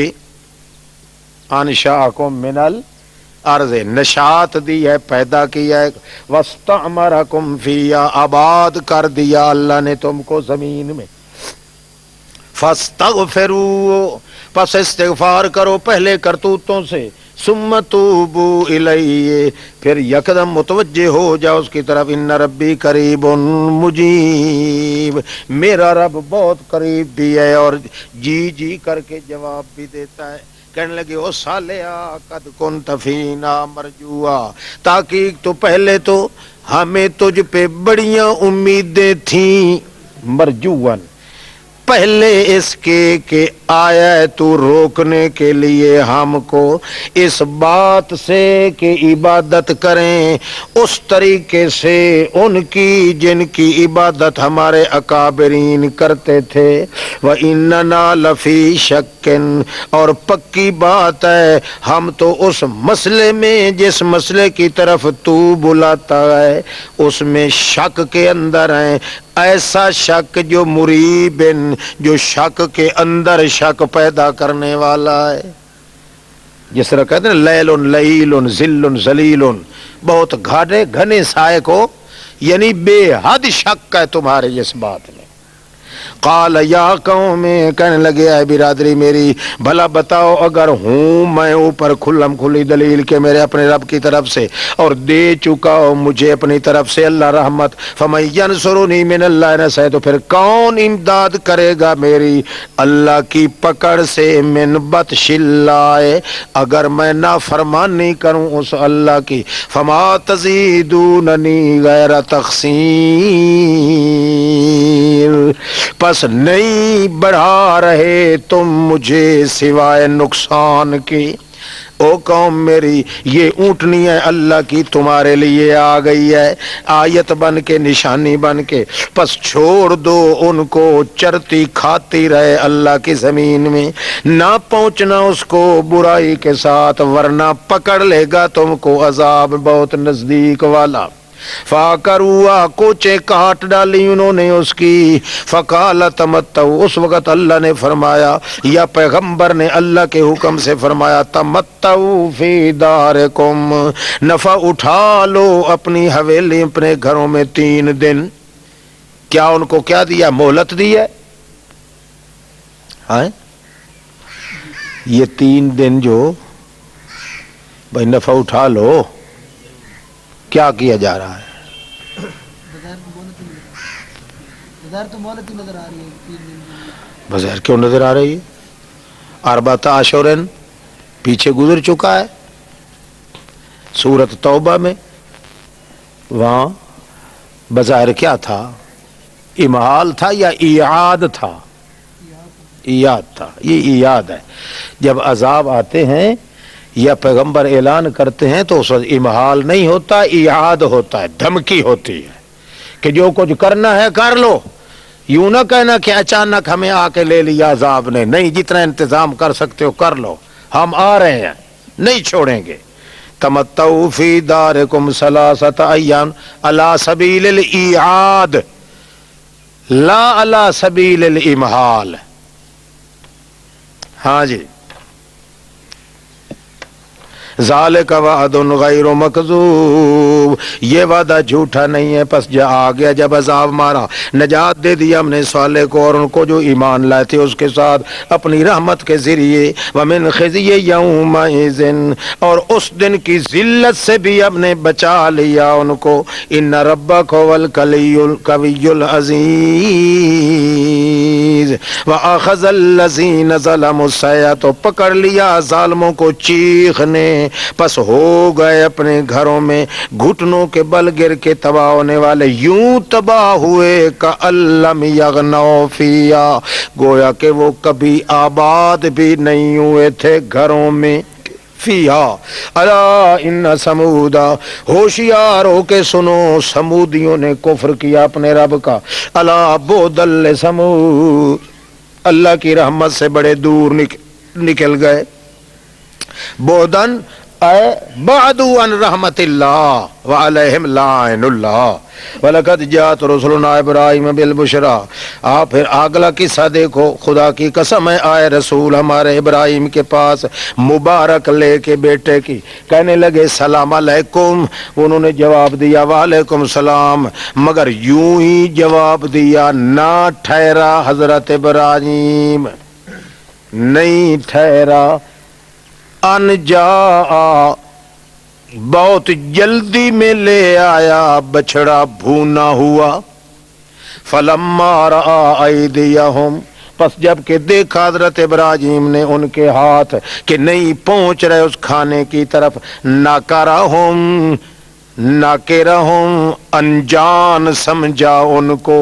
انشأکم من الارض، نشات دی ہے، پیدا کیا ہے. واستعمرکم فیہا، آباد کر دیا اللہ نے تم کو زمین میں. فاستغفروا، پس استغفار کرو پہلے کرتوتوں سے. ثم توبوا الیہ، پھر یکدم متوجہ ہو جاؤ اس کی طرف. ان ربی قریب مجیب، میرا رب بہت قریب بھی ہے اور جی کر کے جواب بھی دیتا ہے. کہنے لگے او صالحا قد کنت فینا مرجوا، تحقیق تو پہلے تو ہمیں تجھ پہ بڑیاں امیدیں تھیں. مرجوان، پہلے اس کے کہ آیا ہے تو روکنے کے لیے ہم کو اس بات سے کہ عبادت کریں اس طریقے سے ان کی جن کی عبادت ہمارے اکابرین کرتے تھے. وَإِنَّنَا لَفِي شَكٍّ، اور پکی بات ہے ہم تو اس مسئلے میں جس مسئلے کی طرف تو بلاتا ہے اس میں شک کے اندر ہیں. ایسا شک جو مریبن، جو شک کے اندر شک پیدا کرنے والا ہے. جس طرح کہتے ہیں لیل لیل ذل ذلیل، بہت گھنے سائے کو، یعنی بے حد شک ہے تمہارے اس بات میں. قال یا قوم، کہنے لگے اے برادری میری بھلا بتاؤ اگر ہوں میں اوپر کھلم کھلی دلیل کے میرے اپنے رب کی طرف سے اور دے چکا ہوں مجھے اپنی طرف سے اللہ رحمت، فمن ینصرنی من اللہ نصرہ، تو پھر کون امداد کرے گا میری اللہ کی پکڑ سے، من بطش اللہ، اگر میں نافرمانی کروں اس اللہ کی. فما تزیدوننی غیر تخسیر، پس نہیں بڑھا رہے تم مجھے سوائے نقصان کی. او قوم میری، یہ اونٹنی ہے اللہ کی تمہارے لیے آ گئی ہے آیت بن کے، نشانی بن کے، پس چھوڑ دو ان کو چرتی کھاتی رہے اللہ کی زمین میں، نہ پہنچنا اس کو برائی کے ساتھ ورنہ پکڑ لے گا تم کو عذاب بہت نزدیک والا. فَعَقَرُوهَا، کوچے کاٹ ڈالی انہوں نے اس کی. فَقَالَ تَمَتَّعُوا، اس وقت اللہ نے فرمایا یا پیغمبر نے اللہ کے حکم سے فرمایا تَمَتَّعُوا فِي دَارِكُمْ، نفع اٹھا لو اپنی حویلی اپنے گھروں میں 3 دن. کیا ان کو کیا دیا؟ مہلت دی ہے. یہ 3 دن جو بھائی نفع اٹھا لو، کیا کیا جا رہا ہے؟ تو مہلت ہی نظر آ رہی ہے، بظاہر کیوں نظر آ رہی ہے؟ 4 اشہرن پیچھے گزر چکا ہے سورۃ توبہ میں، وہاں بظاہر کیا تھا؟ امحال تھا یا ایعاد تھا؟ ایعاد تھا۔ یہ ایعاد ہے، جب عذاب آتے ہیں یا پیغمبر اعلان کرتے ہیں تو اس وقت امحال نہیں ہوتا، ایعاد ہوتا ہے، دھمکی ہوتی ہے کہ جو کچھ کرنا ہے کر لو، یوں نہ کہنا کہ اچانک ہمیں آ کے لے لیا عذاب نے، نہیں، جتنا انتظام کر سکتے ہو کر لو، ہم آ رہے ہیں، نہیں چھوڑیں گے۔ تمتعوا فی دارکم 3 ایام علی سبیل الایعاد لا علی سبیل الامحال۔ ہاں جی، ذالک وعد غیر مکذوب، یہ وعدہ جھوٹا نہیں ہے، پس جا آ گیا جب عذاب مارا، نجات دے دیا ہم نے صالح کو اور ان کو جو ایمان لائے تھے اس کے ساتھ اپنی رحمت کے ذریعے، ومن خزی یومئذ، اور اس دن کی ذلت سے بھی ہم نے بچا لیا ان کو، ان ربک هو القوی العزیز واخذ الذین ظلموا الصیحہ، تو پکڑ لیا ظالموں کو چیخ نے، پس ہو گئے اپنے گھروں میں گھٹنوں کے بل گر کے تباہ ہونے والے، یوں تباہ ہوئے کأن لم یغنوا فیہا، گویا کہ وہ کبھی آباد بھی نہیں ہوئے تھے گھروں میں، فیہا الا ان سمودا، ہوشیار ہو کے سنو، سمودیوں نے کفر کیا اپنے رب کا، الا بعدا لسمود، اللہ کی رحمت سے بڑے دور نکل گئے، بعدن اے بعدوا عن رحمت اللہ وعلیہم لعن اللہ، وَلَقَدْ جَاءَتْ رُسُلُنَا إِبْرَاهِيمَ بِالْبُشْرَىٰ، آپ پھر اگلا قصہ دیکھو، خدا کی قسم ہے آئے رسول ہمارے ابراہیم کے پاس مبارک لے کے بیٹے کی، کہنے لگے سلام علیکم، انہوں نے جواب دیا وعلیکم السلام، مگر یوں ہی جواب دیا، نہ ٹھہرا حضرت ابراہیم، نہیں ٹھہرا، ان جا، بہت جلدی میں لے آیا بچڑا بھونا ہوا، فلما رأى ایدیہم، پس جب کہ دیکھا حضرت ابراہیم نے ان کے ہاتھ کہ نہیں پہنچ رہے اس کھانے کی طرف، نکرہم، نکرہم، انجان سمجھا ان کو،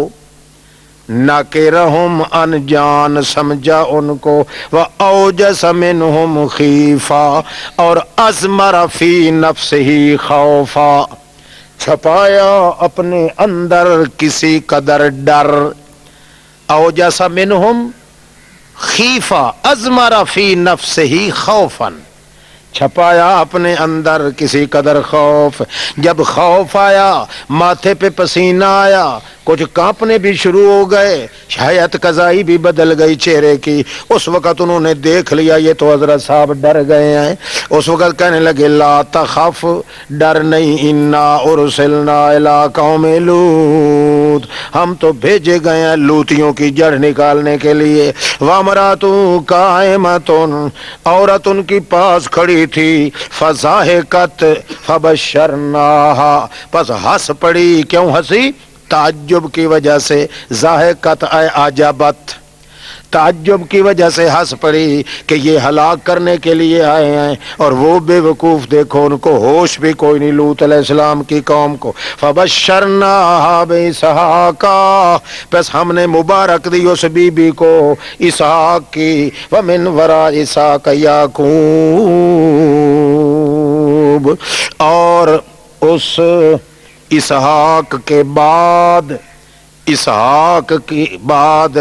نکرہم انجان سمجھا ان کو، وَأَوْجَسَ مِنْهُمْ خِیفَةً، اور اضمر فی نفسہ خوفا، چھپایا اپنے اندر کسی قدر ڈر، اوجس منہم خیفہ، اضمر فی نفسہ خوفا، چھپایا اپنے اندر کسی قدر خوف، جب خوف آیا ماتھے پہ پسینہ آیا، کچھ کانپنے بھی شروع ہو گئے، حیات قضائی بھی بدل گئی چہرے کی، اس وقت انہوں نے دیکھ لیا یہ تو حضرت صاحب ڈر گئے ہیں، اس وقت کہنے لگے لا تخف، ڈر نہیں، انا ارسلنا الی قوم لوط، ہم تو بھیجے گئے ہیں لوتیوں کی جڑ نکالنے کے لیے، وامراتٌ قائمۃ، عورت ان کی پاس کھڑی تھی، فضاحکت فبشرناہا، پس ہنس پڑی، کیوں ہنسی؟ تعجب کی وجہ سے، ضاحکت اے عجبت، تعجب کی وجہ سے ہنس پڑی کہ یہ ہلاک کرنے کے لیے آئے ہیں، اور وہ بے وقوف دیکھو ان کو ہوش بھی کوئی نہیں، لوط علیہ السلام کی قوم کو، فبشرناہا باسحاق، پس ہم نے مبارک دی اس بی بی کو اسحاق کی، ومن وراء اسحاق یعقوب، اور اس اسحاق کے بعد، اسحاق کی بعد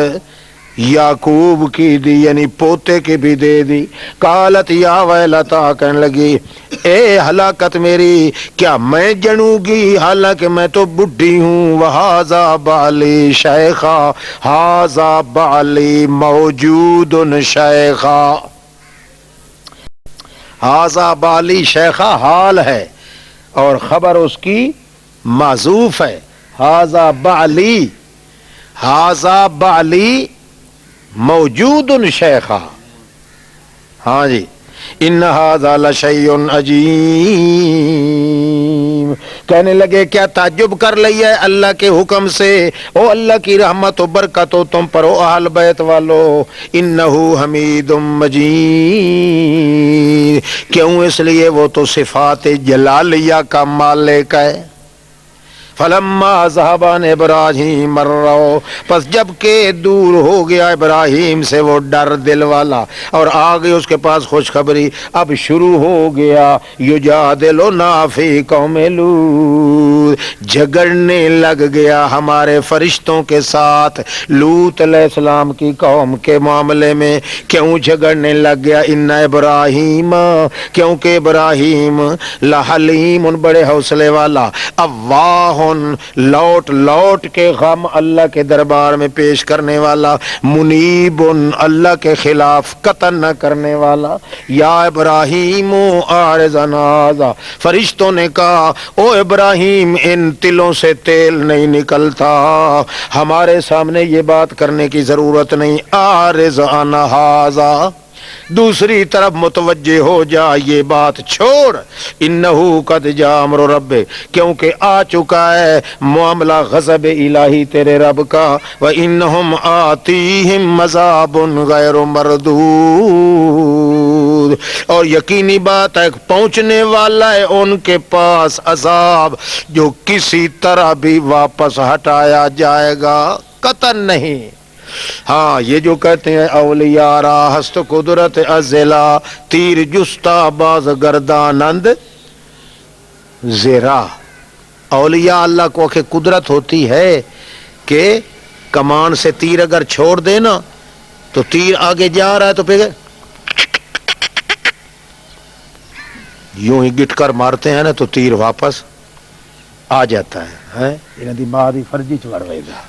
یعقوب کی دی، یعنی پوتے کی بھی دے دی، قالت یا ویلتا، کہنے لگی اے ہلاکت میری، کیا میں جنوں گی حالانکہ میں تو بڈھی ہوں، وہذا بالی شیخا، ہذا بالی موجود شیخا، ہذا بالی شیخا حال ہے اور خبر اس کی معذوف ہے، ہذا بالی، ہذا بالی موجود شیخا، ہاں جی، ان ھذا لشیء عجیب، کہنے لگے کیا تعجب کر لیا ہے اللہ کے حکم سے، او اللہ کی رحمت و برکت ہو تم پر، او اہل بیت والو، انہ حمید مجید، کیوں؟ اس لیے وہ تو صفات جلالیہ کا مالک ہے۔ فلما ذهب عن ابراہیم الرو، پس جب کہ دور ہو گیا ابراہیم سے وہ ڈر دل والا اور آ گئی اس کے پاس خوشخبری، اب شروع ہو گیا یجادلنا فی قوم لوط، جھگڑنے لگ گیا ہمارے فرشتوں کے ساتھ لوط علیہ السلام کی قوم کے معاملے میں۔ کیوں جھگڑنے لگ گیا؟ ان ابراہیم، کیونکہ ابراہیم لحلیم، بڑے حوصلے والا، اواہ، لوٹ لوٹ کے غم اللہ کے دربار میں پیش کرنے والا، منیب، اللہ کے خلاف قطع نہ کرنے والا۔ یا ابراہیم اعرض عن ھذا، فرشتوں نے کہا او ابراہیم ان تلوں سے تیل نہیں نکلتا، ہمارے سامنے یہ بات کرنے کی ضرورت نہیں، اعرض عن ھذا، دوسری طرف متوجہ ہو جا، یہ بات چھوڑ، انہو قد جاء امر رب، کیونکہ آ چکا ہے معاملہ غضب الہی تیرے رب کا، وانہم آتیہم عذاب غیر مردود، اور یقینی بات ہے پہنچنے والا ہے ان کے پاس عذاب جو کسی طرح بھی واپس ہٹایا جائے گا، قطعا نہیں۔ ہاں یہ جو کہتے ہیں اولیاء را ہست قدرت ازلا، تیر جستا باز گردانند زیرا، اولیاء اللہ کو کہ قدرت ہوتی ہے کہ کمان سے تیر اگر چھوڑ دینا تو تیر آگے جا رہا ہے تو پھر یوں ہی گٹ کر مارتے ہیں نا تو تیر واپس آ جاتا ہے۔ انہاں دی ماں دی فرجی چڑھ رہے گا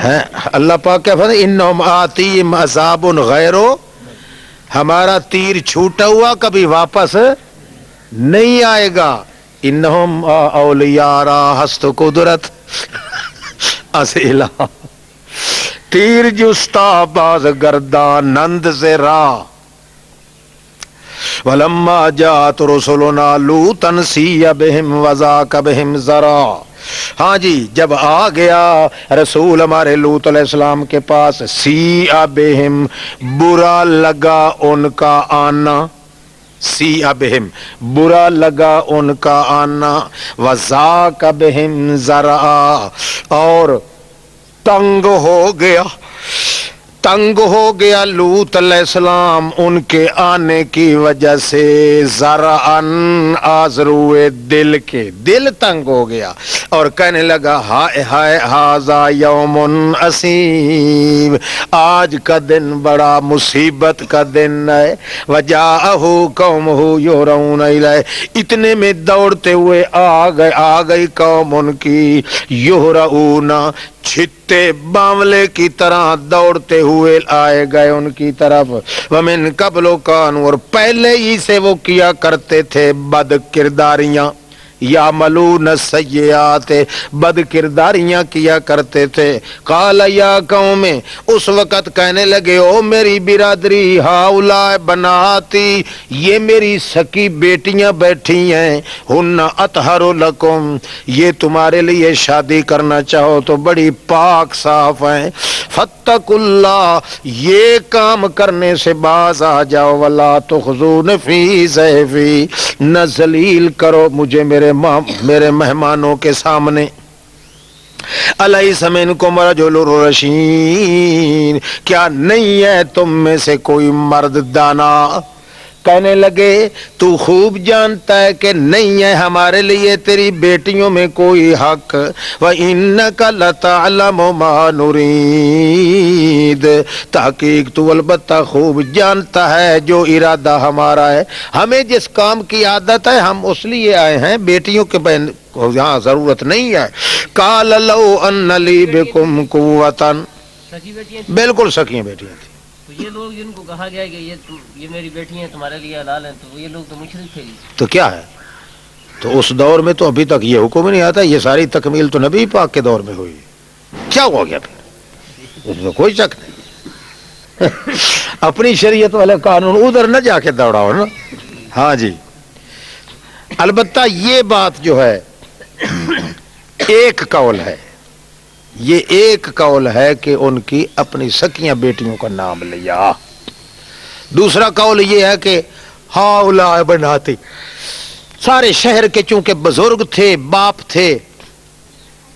ہے اللہ پاک کیا فرماتے ہیں، انہم آتیہم عذاب غیر، ہمارا تیر چھوٹا ہوا کبھی واپس نہیں آئے گا، انہم اولیاء را ہست قدرت ازیلا، تیر جستا باز گردانند زرا، ولما جاءت رسلنا لوطا سیء بہم وضاق بہم ذرا، ہاں جی جب آ گیا رسول ہمارے لوط علیہ السلام کے پاس، سیء بہم، برا لگا ان کا آنا، سیء بہم، برا لگا ان کا آنا، وضاق بہم ذرا، اور تنگ ہو گیا لوط علیہ السلام ان کے آنے کی وجہ سے، ذرعن آزروئے دل کے، دل تنگ ہو گیا اور کہنے لگا ہائے ہائے ھذا یوم عصیب، آج کا دن بڑا مصیبت کا دن ہے، وجاءہ قومہ یہرعون الیہ، اتنے میں دوڑتے ہوئے آ گئی قوم ان کی، یہرعون، چھتے باملے کی طرح دوڑتے ہوئے آئے گئے ان کی طرف، ومن قبل کانوا، اور پہلے ہی سے وہ کیا کرتے تھے بد کرداریاں، یعملون السیئات، بد کرداریاں کیا کرتے تھے، قال یا قوم، اس وقت کہنے لگے او میری برادری، ہؤلاء بناتی، یہ میری سکی بیٹیاں بیٹھی ہیں، ہن اطہر لکم، یہ تمہارے لیے شادی کرنا چاہو تو بڑی پاک صاف ہیں، فاتقوا اللہ، یہ کام کرنے سے باز آ جاؤ، ولا تخزون فی ضیفی، نہ ذلیل کرو مجھے میرے مہمانوں کے سامنے، الیس منکم رجل رشید، کیا نہیں ہے تم میں سے کوئی مرد دانا؟ کہنے لگے تو خوب جانتا ہے کہ نہیں ہے ہمارے لیے تیری بیٹیوں میں کوئی حق، وَإِنَّكَ لَتَعْلَمُ مَا نُرِيدُ، تحقیق تو البتہ خوب جانتا ہے جو ارادہ ہمارا ہے، ہمیں جس کام کی عادت ہے ہم اس لیے آئے ہیں، بیٹیوں کے بہن کو یہاں ضرورت نہیں ہے۔ قَالَ لَوْ أَنَّ لِي بِكُمْ قُوَّةً، بالکل سکیاں بیٹیاں تھیں، تو یہ لوگ جن کو کہا گیا کہ یہ میری بیٹی ہیں تمہارے لیے حلال ہیں، تو یہ لوگ تو مشرک تھے، تو کیا ہے؟ تو اس دور میں تو ابھی تک یہ حکم نہیں آتا، یہ ساری تکمیل تو نبی پاک کے دور میں ہوئی، کیا ہو گیا پھر؟ اس میں کوئی شک نہیں، اپنی شریعت والے قانون ادھر نہ جا کے دوڑاؤ نا. ہاں جی. البتہ یہ بات جو ہے ایک قول ہے, یہ ایک قول ہے کہ ان کی اپنی سکیاں بیٹیوں کا نام لیا. دوسرا قول یہ ہے کہ ہاؤلاء بناتی, سارے شہر کے چونکہ بزرگ تھے, باپ تھے,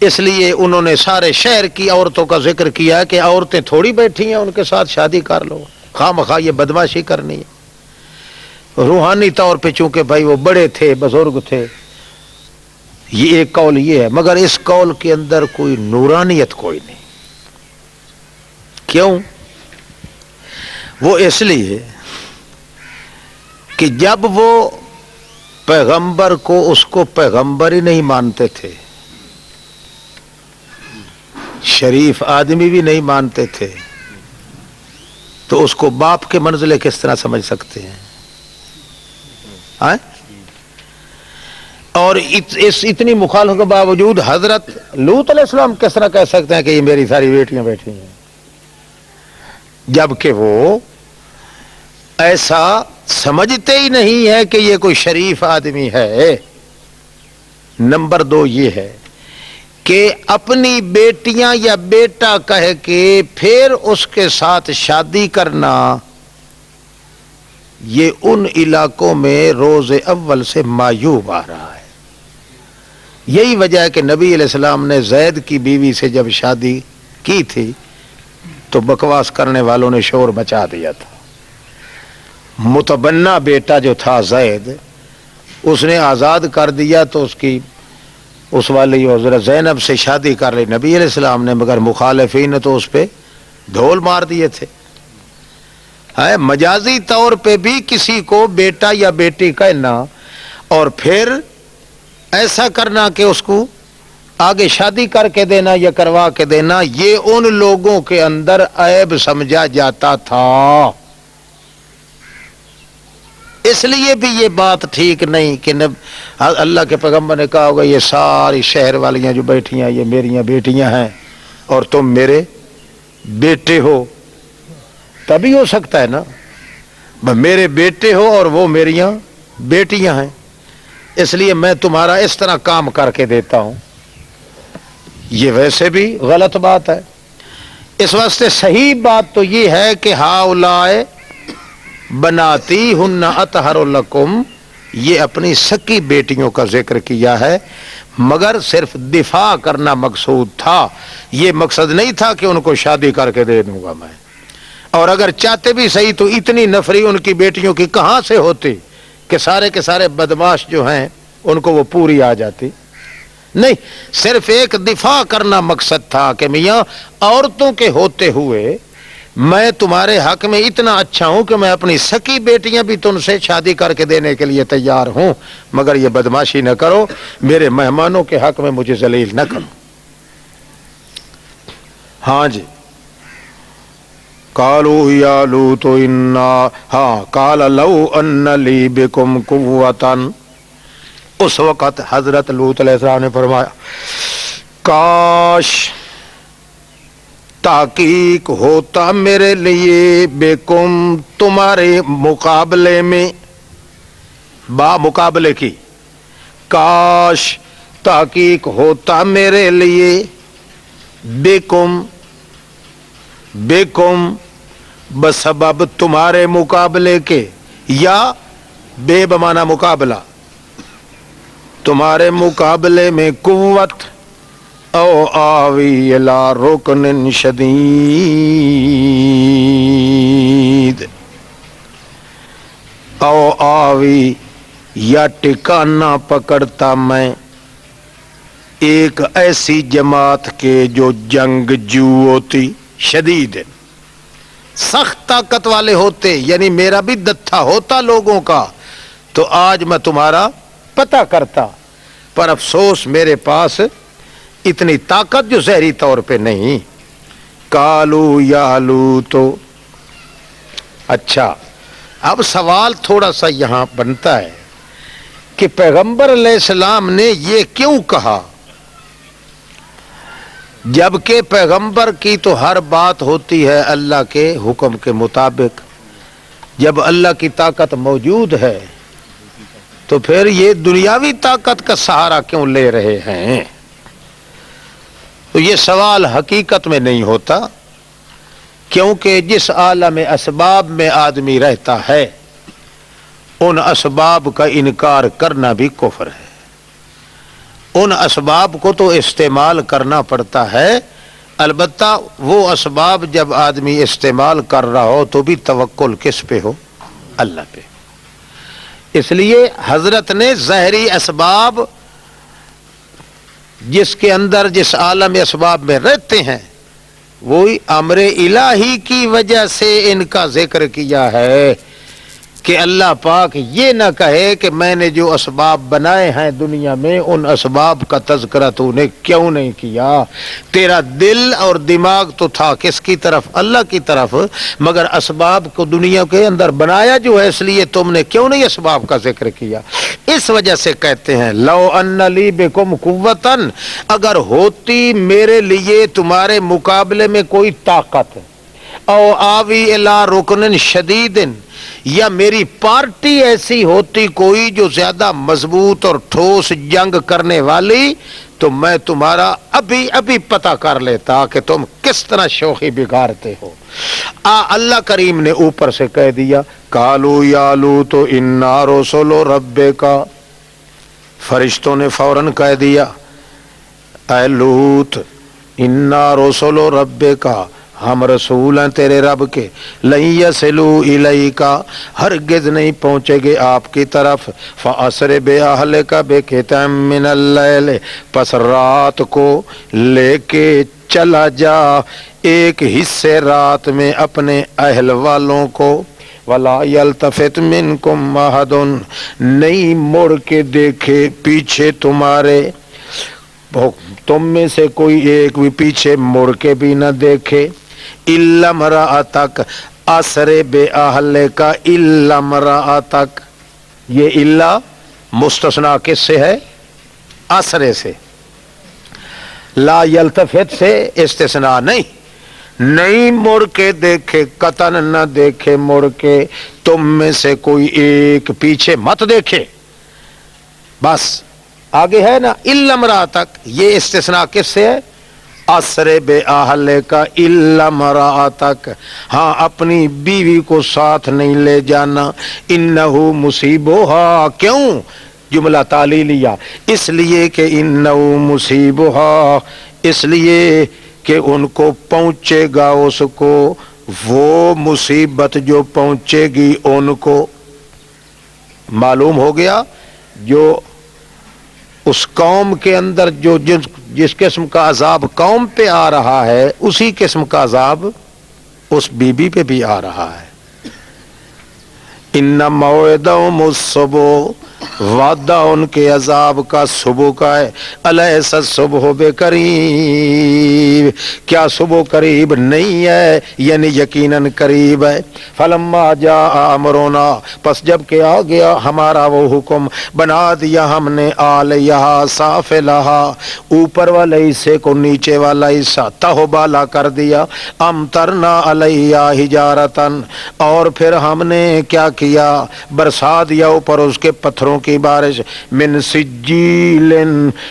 اس لیے انہوں نے سارے شہر کی عورتوں کا ذکر کیا کہ عورتیں تھوڑی بیٹھی ہیں, ان کے ساتھ شادی کر لو, خواہ مخواہ یہ بدماشی کرنی ہے. روحانی طور پہ چونکہ بھائی وہ بڑے تھے, بزرگ تھے, یہ ایک قول یہ ہے. مگر اس قول کے اندر کوئی نورانیت کوئی نہیں. کیوں؟ وہ اس لیے کہ جب وہ پیغمبر کو اس کو پیغمبر ہی نہیں مانتے تھے, شریف آدمی بھی نہیں مانتے تھے, تو اس کو باپ کے منزلے کس طرح سمجھ سکتے ہیں؟ اور اس اتنی مخالفت کے باوجود حضرت لوط علیہ السلام کس طرح کہہ سکتے ہیں کہ یہ میری ساری بیٹیاں بیٹھی ہیں, جبکہ وہ ایسا سمجھتے ہی نہیں ہے کہ یہ کوئی شریف آدمی ہے. نمبر 2 یہ ہے کہ اپنی بیٹیاں یا بیٹا کہہ کے پھر اس کے ساتھ شادی کرنا, یہ ان علاقوں میں روز اول سے معیوب آ رہا ہے. یہی وجہ ہے کہ نبی علیہ السلام نے زید کی بیوی سے جب شادی کی تھی تو بکواس کرنے والوں نے شور مچا دیا تھا. متبنہ بیٹا جو تھا زید, اس نے آزاد کر دیا تو اس والی حضرت زینب سے شادی کر لی نبی علیہ السلام نے, مگر مخالفین نے تو اس پہ دھول مار دیے تھے. مجازی طور پہ بھی کسی کو بیٹا یا بیٹی کہنا اور پھر ایسا کرنا کہ اس کو آگے شادی کر کے دینا یا کروا کے دینا, یہ ان لوگوں کے اندر عیب سمجھا جاتا تھا. اس لیے بھی یہ بات ٹھیک نہیں کہ اللہ کے پیغمبر نے کہا ہوگا یہ ساری شہر والیاں جو بیٹھی ہیں یہ میری بیٹیاں ہیں اور تم میرے بیٹے ہو. تبھی ہو سکتا ہے نا, میرے بیٹے ہو اور وہ میریاں بیٹیاں ہیں, اس لیے میں تمہارا اس طرح کام کر کے دیتا ہوں. یہ ویسے بھی غلط بات ہے. اس واسطے صحیح بات تو یہ ہے کہ ہاؤلاء بناتی ہن اطہر لکم, یہ اپنی سکی بیٹیوں کا ذکر کیا ہے, مگر صرف دفاع کرنا مقصود تھا. یہ مقصد نہیں تھا کہ ان کو شادی کر کے دے دوں گا میں. اور اگر چاہتے بھی صحیح تو اتنی نفری ان کی بیٹیوں کی کہاں سے ہوتی کہ سارے کے سارے بدماش جو ہیں ان کو وہ پوری آ جاتی. نہیں, صرف ایک دفاع کرنا مقصد تھا کہ میاں عورتوں کے ہوتے ہوئے میں تمہارے حق میں اتنا اچھا ہوں کہ میں اپنی سکی بیٹیاں بھی تم سے شادی کر کے دینے کے لیے تیار ہوں, مگر یہ بدماشی نہ کرو, میرے مہمانوں کے حق میں مجھے ذلیل نہ کرو. ہاں جی. قالوا یا لوط انا قال لو ان لی بکم قوۃ, اس وقت حضرت لوط علیہ السلام نے فرمایا کاش تحقیق ہوتا میرے لیے بکم تمہارے مقابلے میں, با مقابلے کی, کاش تحقیق ہوتا میرے لیے بکم بسبب تمہارے مقابلے کے, یا بے بمانا مقابلہ, تمہارے مقابلے میں قوت, او آوی الی رکن شدید, او آوی یا ٹکانا پکڑتا میں ایک ایسی جماعت کے جو جنگجو ہوتی, شدید سخت طاقت والے ہوتے, یعنی میرا بھی دتھا ہوتا لوگوں کا تو آج میں تمہارا پتہ کرتا, پر افسوس میرے پاس اتنی طاقت جو ظاہری طور پہ نہیں. کالو یا لوط, اچھا اب سوال تھوڑا سا یہاں بنتا ہے کہ پیغمبر علیہ السلام نے یہ کیوں کہا جبکہ پیغمبر کی تو ہر بات ہوتی ہے اللہ کے حکم کے مطابق. جب اللہ کی طاقت موجود ہے تو پھر یہ دنیاوی طاقت کا سہارا کیوں لے رہے ہیں؟ تو یہ سوال حقیقت میں نہیں ہوتا، کیونکہ جس عالم اسباب میں آدمی رہتا ہے ان اسباب کا انکار کرنا بھی کفر ہے. ان اسباب کو تو استعمال کرنا پڑتا ہے، البتہ وہ اسباب جب آدمی استعمال کر رہا ہو تو بھی توکل کس پہ ہو؟ اللہ پہ. اس لیے حضرت نے ظاہری اسباب جس کے اندر جس عالم اسباب میں رہتے ہیں وہی امر الہی کی وجہ سے ان کا ذکر کیا ہے کہ اللہ پاک یہ نہ کہے کہ میں نے جو اسباب بنائے ہیں دنیا میں ان اسباب کا تذکرہ تو نے کیوں نہیں کیا. تیرا دل اور دماغ تو تھا کس کی طرف؟ اللہ کی طرف، مگر اسباب کو دنیا کے اندر بنایا جو ہے، اس لیے تم نے کیوں نہیں اسباب کا ذکر کیا. اس وجہ سے کہتے ہیں لو ان لی بکم قوتن، اگر ہوتی میرے لیے تمہارے مقابلے میں کوئی طاقت، او آوی الی رکن شدید، یا میری پارٹی ایسی ہوتی کوئی جو زیادہ مضبوط اور ٹھوس جنگ کرنے والی، تو میں تمہارا ابھی پتہ کر لیتا کہ تم کس طرح شوخی بگاڑتے ہو. اللہ کریم نے اوپر سے کہہ دیا کالو یا لوط انا رسول ربک، فرشتوں نے فوراً کہہ دیا اے لوط انا رسول ربک، ہم رسول ہیں تیرے رب کے، لن یصلوا الیک، ہرگز نہیں پہنچے گے آپ کی طرف، فاسر باہلک بقطع من اللیل، پس رات کو لے کے چلا جا ایک حصے رات میں اپنے اہل والوں کو، ولا یلتفت منکم احد، نہیں مڑ کے دیکھے پیچھے تمہارے، تم میں سے کوئی ایک بھی پیچھے مڑ کے بھی نہ دیکھے، الا امرأتک، اسر باہلک الا امرأتک، یہ الا مستثنیٰ کس سے ہے؟ اسرے سے. لا یلتفت سے استثناء نہیں مڑ کے دیکھے، قطن نہ دیکھے مڑ کے، تم میں سے کوئی ایک پیچھے مت دیکھے. بس آگے ہے نا الا امرأتک، یہ استثناء کس سے ہے؟ اسر باہلک الا امرأتک، ہاں اپنی بیوی کو ساتھ نہیں لے جانا، انہ مصیبہا، کیوں؟ جملہ تعلیلیہ، اس لیے کہ انہ مصیبہا، اس لیے کہ ان کو پہنچے گا اس کو وہ مصیبت جو پہنچے گی ان کو. معلوم ہو گیا جو اس قوم کے اندر جو جس قسم کا عذاب قوم پہ آ رہا ہے اسی قسم کا عذاب اس بی بی پہ بھی آ رہا ہے. ان موعدہم الصبح، وعدہ ان کے عذاب کا صبح کا ہے. الیس الصبح بقریب، کیا صبح قریب نہیں ہے؟ یعنی یقیناً قریب ہے. فلما جاء امرنا، پس جب کہ آ گیا ہمارا وہ حکم، بنا دیا ہم نے علیہا سافلہا، اوپر والے حصے کو نیچے والا حصہ تہو بالا کر دیا. امطرنا علیہا حجارتن، اور پھر ہم نے کیا کیا؟ برسا دیا اوپر اس کے پتھروں کی بارش، من سجیل،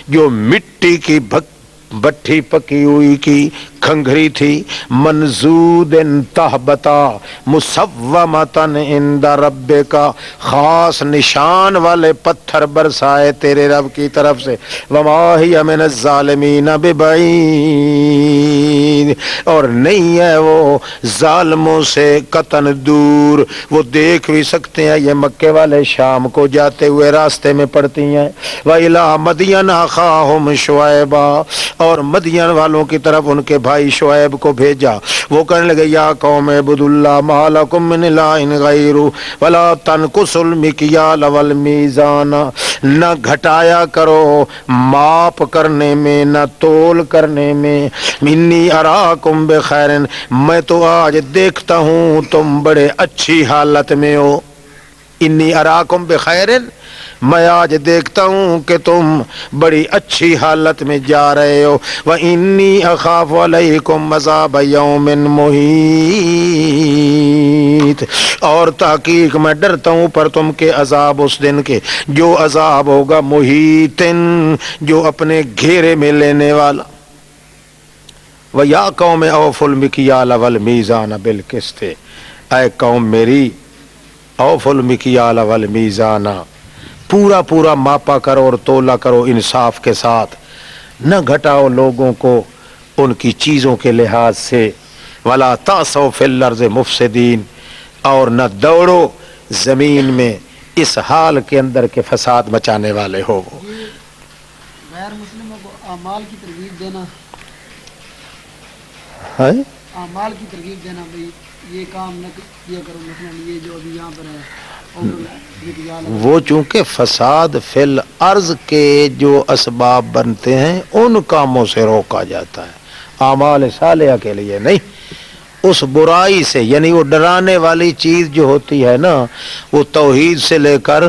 جو مٹی کی بٹھی پکی ہوئی کی کھنگری تھی، منزود تہبتا مسومتن عند ربک، خاص نشان والے پتھر برسائے تیرے رب کی طرف سے. وما ہی من الظالمین ببعید، اور نہیں ہے وہ ظالموں سے قطعاً دور. وہ دیکھ بھی سکتے ہیں، یہ مکے والے شام کو جاتے ہوئے راستے میں پڑتی ہیں. وَإِلَىٰ مَدْيَنَ أَخَاهُمْ شُعَيْبًا، اور مدین والوں کی طرف ان کے بھائی شعیب کو بھیجا. وہ کہنے لگے یا قوم اعبدوا اللہ ما لکم من الہ غیرہ ولا تنقصوا المکیال والمیزان، نہ گھٹایا کرو ماپ کرنے میں نہ تول کرنے میں. انی اراکم بخیر، میں تو آج دیکھتا ہوں تم بڑے اچھی حالت میں ہو. انی اراکم بخیر، میں آج دیکھتا ہوں کہ تم بڑی اچھی حالت میں جا رہے ہو. وَإِنِّي أَخَافُ عَلَيْكُمْ عَذَابَ يَوْمٍ مُحِيطٍ، اور تحقیق میں ڈرتا ہوں پر تم کے عذاب اس دن کے جو عذاب ہوگا محیطن، جو اپنے گھیرے میں لینے والا. وَيَا قَوْمِ أَوْفُوا الْمِكْيَالَ وَالْمِيزَانَ بِالْقِسْطِ، اے قوم میری اوفوا الْمِكْيَالَ وَالْمِيزَانَ، پورا پورا ماپا کرو اور تولا کرو انصاف کے ساتھ، نہ گھٹاؤ لوگوں کو ان کی چیزوں کے لحاظ سے. وَلَا تَعْثَوْا فِي الْأَرْضِ مُفْسِدِينَ، اور نہ دوڑو زمین میں اس حال کے اندر کے فساد مچانے والے ہو. یہ غیر مسلموں کو اعمال کی ترغیب دینا، اعمال کی ترغیب دینا، بھئی یہ کام نہ کیا کرو. مثلا یہ جو ابھی یہاں پر ہے وہ چونکہ فساد فی الارض کے جو اسباب بنتے ہیں ان کاموں سے روکا جاتا ہے، اعمال صالحہ کے لیے نہیں. اس برائی سے، یعنی وہ ڈرانے والی چیز جو ہوتی ہے نا، وہ توحید سے لے کر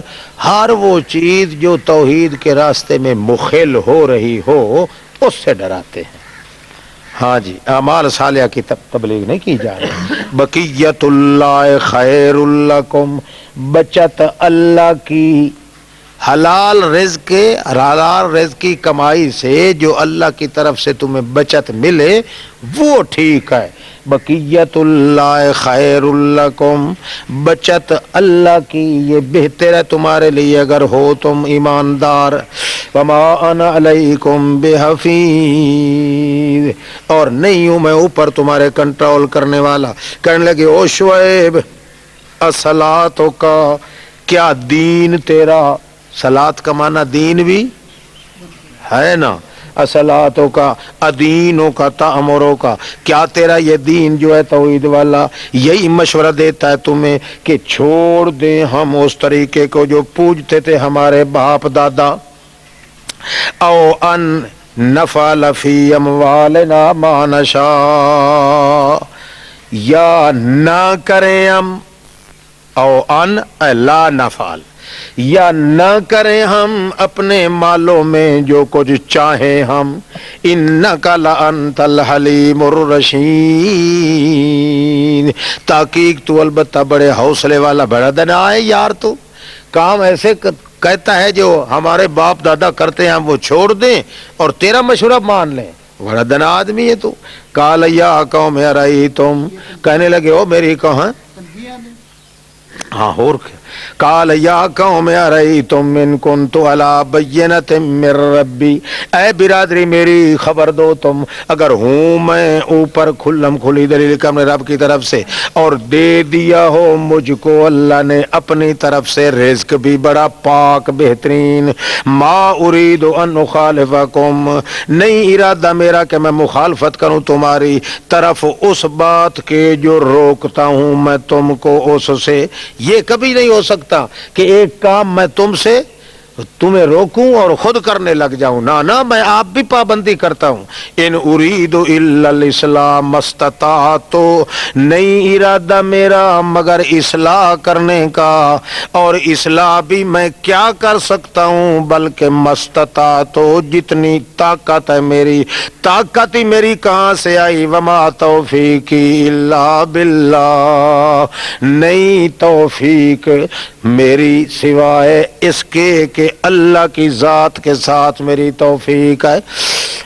ہر وہ چیز جو توحید کے راستے میں مخل ہو رہی ہو اس سے ڈراتے ہیں. ہاں جی، اعمال صالحہ کی تبلیغ نہیں کی جا رہی. بقیت اللہ خیر لکم، بچت اللہ کی حلال رزق کی کمائی سے جو اللہ کی طرف سے تمہیں بچت ملے وہ ٹھیک ہے. بقیت اللہ خیر لکم، بچت اللہ کی یہ بہتر ہے تمہارے لیے اگر ہو تم ایماندار. وما انا علیکم بحفیظ، اور نہیں ہوں میں اوپر تمہارے کنٹرول کرنے والا. کہنے لگے او شعیب الصلاۃ کا کیا دین تیرا، صلاۃ کا معنی دین بھی ہے نا، الصلاۃ کا ادینوں کا تامروں کا، کیا تیرا یہ دین جو ہے توحید والا یہی مشورہ دیتا ہے تمہیں کہ چھوڑ دیں ہم اس طریقے کو جو پوجتے تھے ہمارے باپ دادا. او ان نفعل فی اموالنا ما نشاء، یا نہ کریں ہم، او ان لا نفعل، یا نہ کریں ہم اپنے مالوں میں جو کچھ چاہیں ہم. انک لانت الحلیم الرشید، تحقیق تو البتہ بڑے حوصلے والا بڑا دنا ہے یار. تو کام ایسے کہتا ہے جو ہمارے باپ دادا کرتے ہیں ہم وہ چھوڑ دیں اور تیرا مشورہ مان لیں، بڑا دنا آدمی ہے تو. قال یا قوم ارأیتم، کہنے لگے او میری کہاں ہاں اور قال یا قوم ارأیتم ان کنت علی بینۃ من ربی، اے برادری میری خبر دو تم اگر ہوں میں اوپر کھلم کھلی دلیل کا اپنے رب کی طرف سے اور دے دیا ہو مجھ کو اللہ نے اپنی طرف سے رزق بھی بڑا پاک بہترین. ما ارید ان اخالفکم، نہیں ارادہ میرا کہ میں مخالفت کروں تمہاری طرف اس بات کے جو روکتا ہوں میں تم کو اس سے. یہ کبھی نہیں ہو سکتا کہ ایک کام میں تم سے تمہیں روکوں اور خود کرنے لگ جاؤں، نہ میں آپ بھی پابندی کرتا ہوں. ان ارید الا الاصلاح ما استطعت، نہیں ارادہ میرا مگر اصلاح کرنے کا، اور اصلاح بھی میں کیا کر سکتا ہوں بلکہ ما استطعت، جتنی طاقت ہے میری. طاقت ہی میری کہاں سے آئی؟ وما توفیقی الا باللہ، نہیں توفیق میری سوائے اس کے کہ اللہ کی ذات کے ساتھ میری توفیق ہے.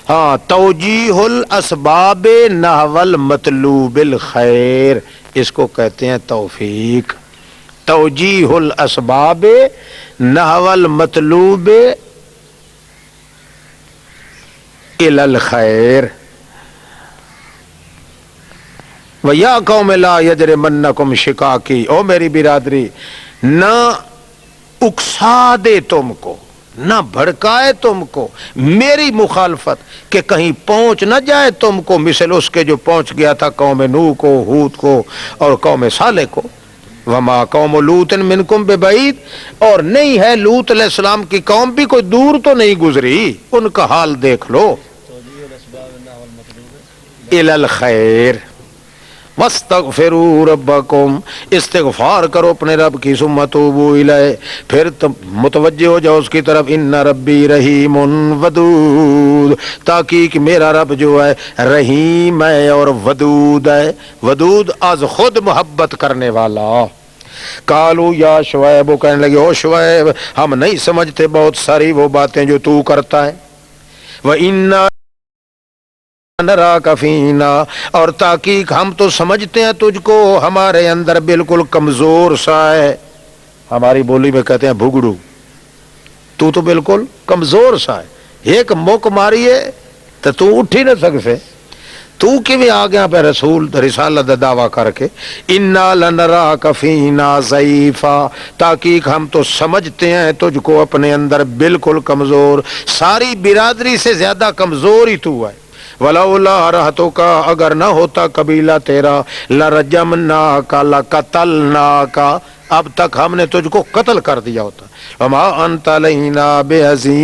ہاں، توجیہ الاسباب نحو المطلوب الخیر، اس کو کہتے ہیں توفیق. توجیہ الاسباب نحو المطلوب الی الخیر. وَيَا قَوْمِ لَا يَجْرِمَنَّكُمْ شِقَاقِي، او میری برادری نہ اکسا دے تم کو، نہ بھڑکائے تم کو میری مخالفت کہ کہیں پہنچ نہ جائے تم کو مثل اس کے جو پہنچ گیا تھا قوم نوح کو، ہود کو اور قوم صالح کو. وما قوم لوط منکم ببعید، اور نہیں ہے لوط علیہ السلام کی قوم بھی کوئی دور تو نہیں گزری، ان کا حال دیکھ لو. الی الخیر واستغفروا ربکم، استغفار کرو اپنے رب کی، ثم توبوا الیہ، پھر تم متوجہ ہو جاؤ اس کی طرف، ان ربی رحیم ودود، تحقیق میرا رب جو ہے رحیم ہے اور ودود ہے، ودود از خود محبت کرنے والا۔ قالوا یا شعیب، کہنے لگے او شعیب ہم نہیں سمجھتے بہت ساری وہ باتیں جو تو کرتا ہے، وَإِنَّا نَرَاكَ فِينَا، اور تحقیق ہم تو سمجھتے ہیں تجھ کو ہمارے اندر بالکل کمزور سا ہے، ہماری بولی میں کہتے ہیں بھگڑو، تو بالکل کمزور سا ہے، ایک موک ماری ہے تو اٹھ ہی نہ سکتے، تو کیویں آ گیا پہ رسول رسالت دا دعویٰ کر کے، انا لنراک فینا ضعیفا، تحقیق ہم تو سمجھتے ہیں تجھ کو اپنے اندر بالکل کمزور، ساری برادری سے زیادہ کمزور ہی تو ہے، ولولا رہتک، اگر نہ ہوتا قبیلہ تیرا، لرجمناک لقتلناک، اب تک ہم نے تجھ کو قتل کر دیا ہوتا، وما انت علینا بعزیز،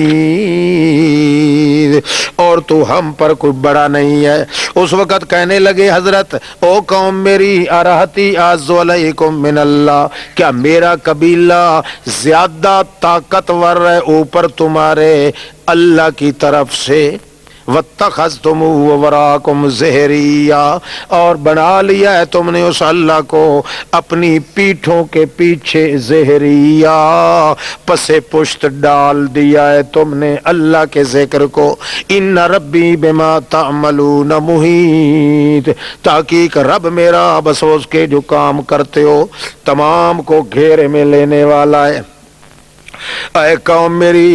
اور تو ہم پر کوئی بڑا نہیں ہے۔ اس وقت کہنے لگے حضرت او قوم میری، ارہتی اعز علیکم من اللہ، کیا میرا قبیلہ زیادہ طاقتور ہے اوپر تمہارے اللہ کی طرف سے، وَاتَّخَذْتُمُوهُ وَرَاءَكُمْ ظِهْرِيًّا، اور بنا لیا ہے تم نے اس اللہ کو اپنی پیٹھوں کے پیچھے، ظہریہ پس پشت ڈال دیا ہے تم نے اللہ کے ذکر کو، ان ربی بما تعملون محیط، تحقیق رب میرا بس اس کے جو کام کرتے ہو تمام کو گھیرے میں لینے والا ہے۔ اے قوم میری،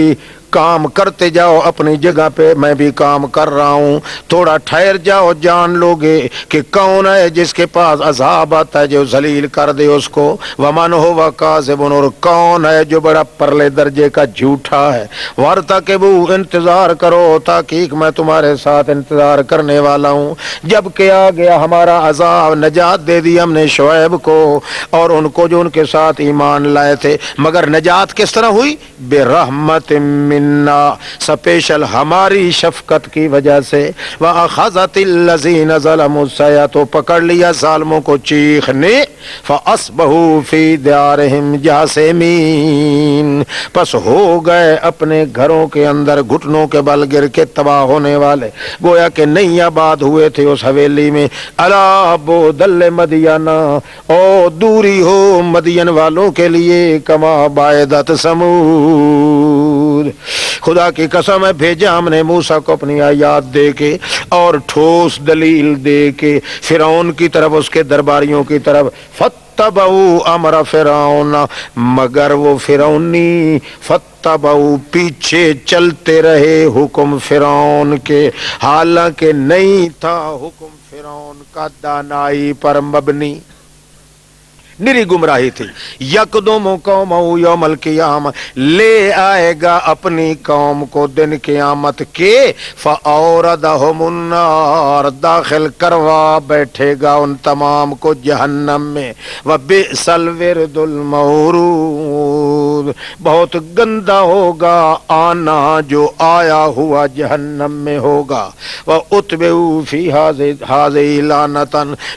کام کرتے جاؤ اپنی جگہ پہ، میں بھی کام کر رہا ہوں، تھوڑا ٹھہر جاؤ جان لو گے کہ کون ہے جس کے پاس عذاب آتا ہے جو ذلیل کر دے اس کو، ومن ہوا کاذب، اور کون ہے جو بڑا پرلے درجے کا جھوٹا ہے، وارتقبوا، انتظار کرو، تحقیق میں تمہارے ساتھ انتظار کرنے والا ہوں، جب کہ آ گیا ہمارا عذاب، نجات دے دی ہم نے شعیب کو اور ان کو جو ان کے ساتھ ایمان لائے تھے، مگر نجات کس طرح ہوئی؟ برحمت منا، سپیشل ہماری شفقت کی وجہ سے، وَأَخَذَتِ الَّذِينَ ظَلَمُوا الصَّيْحَةُ، تو پکڑ لیا ظالموں کو چیخ نے، فَأَصْبَحُوا فِي دِيَارِهِمْ جَاثِمِينَ، پس ہو گئے اپنے گھروں کے اندر گھٹنوں کے بل گر کے تباہ ہونے والے، گویا کہ نہیں آباد ہوئے تھے اس حویلی میں۔ الا بُعْدًا لِمَدْیَنَ، او دوری ہو مدین والوں کے لیے، کما بعدت ثمود، خدا کی قسم ہے بھیجا ہم نے موسیٰ کو اپنی آیات دے کے اور ٹھوس دلیل دے کے فرعون کی طرف، اس کے درباریوں کی طرف، فتبعوا امر فرعون، مگر وہ فرعونی فتبعوا پیچھے چلتے رہے حکم فرعون کے، حالانکہ نہیں تھا حکم فرعون کا دانائی پر مبنی، نری گمراہی تھی۔ یقدم قومہ یوم القیامہ، لے آئے گا اپنی قوم کو دن قیامت کے، فاوردہم النار، داخل کروا بیٹھے گا ان تمام کو جہنم میں، وبئس الورد المورود، بہت گندا ہوگا آنا جو آیا ہوا جہنم میں ہوگا، واتبعوا فی ہذہ لعنۃ،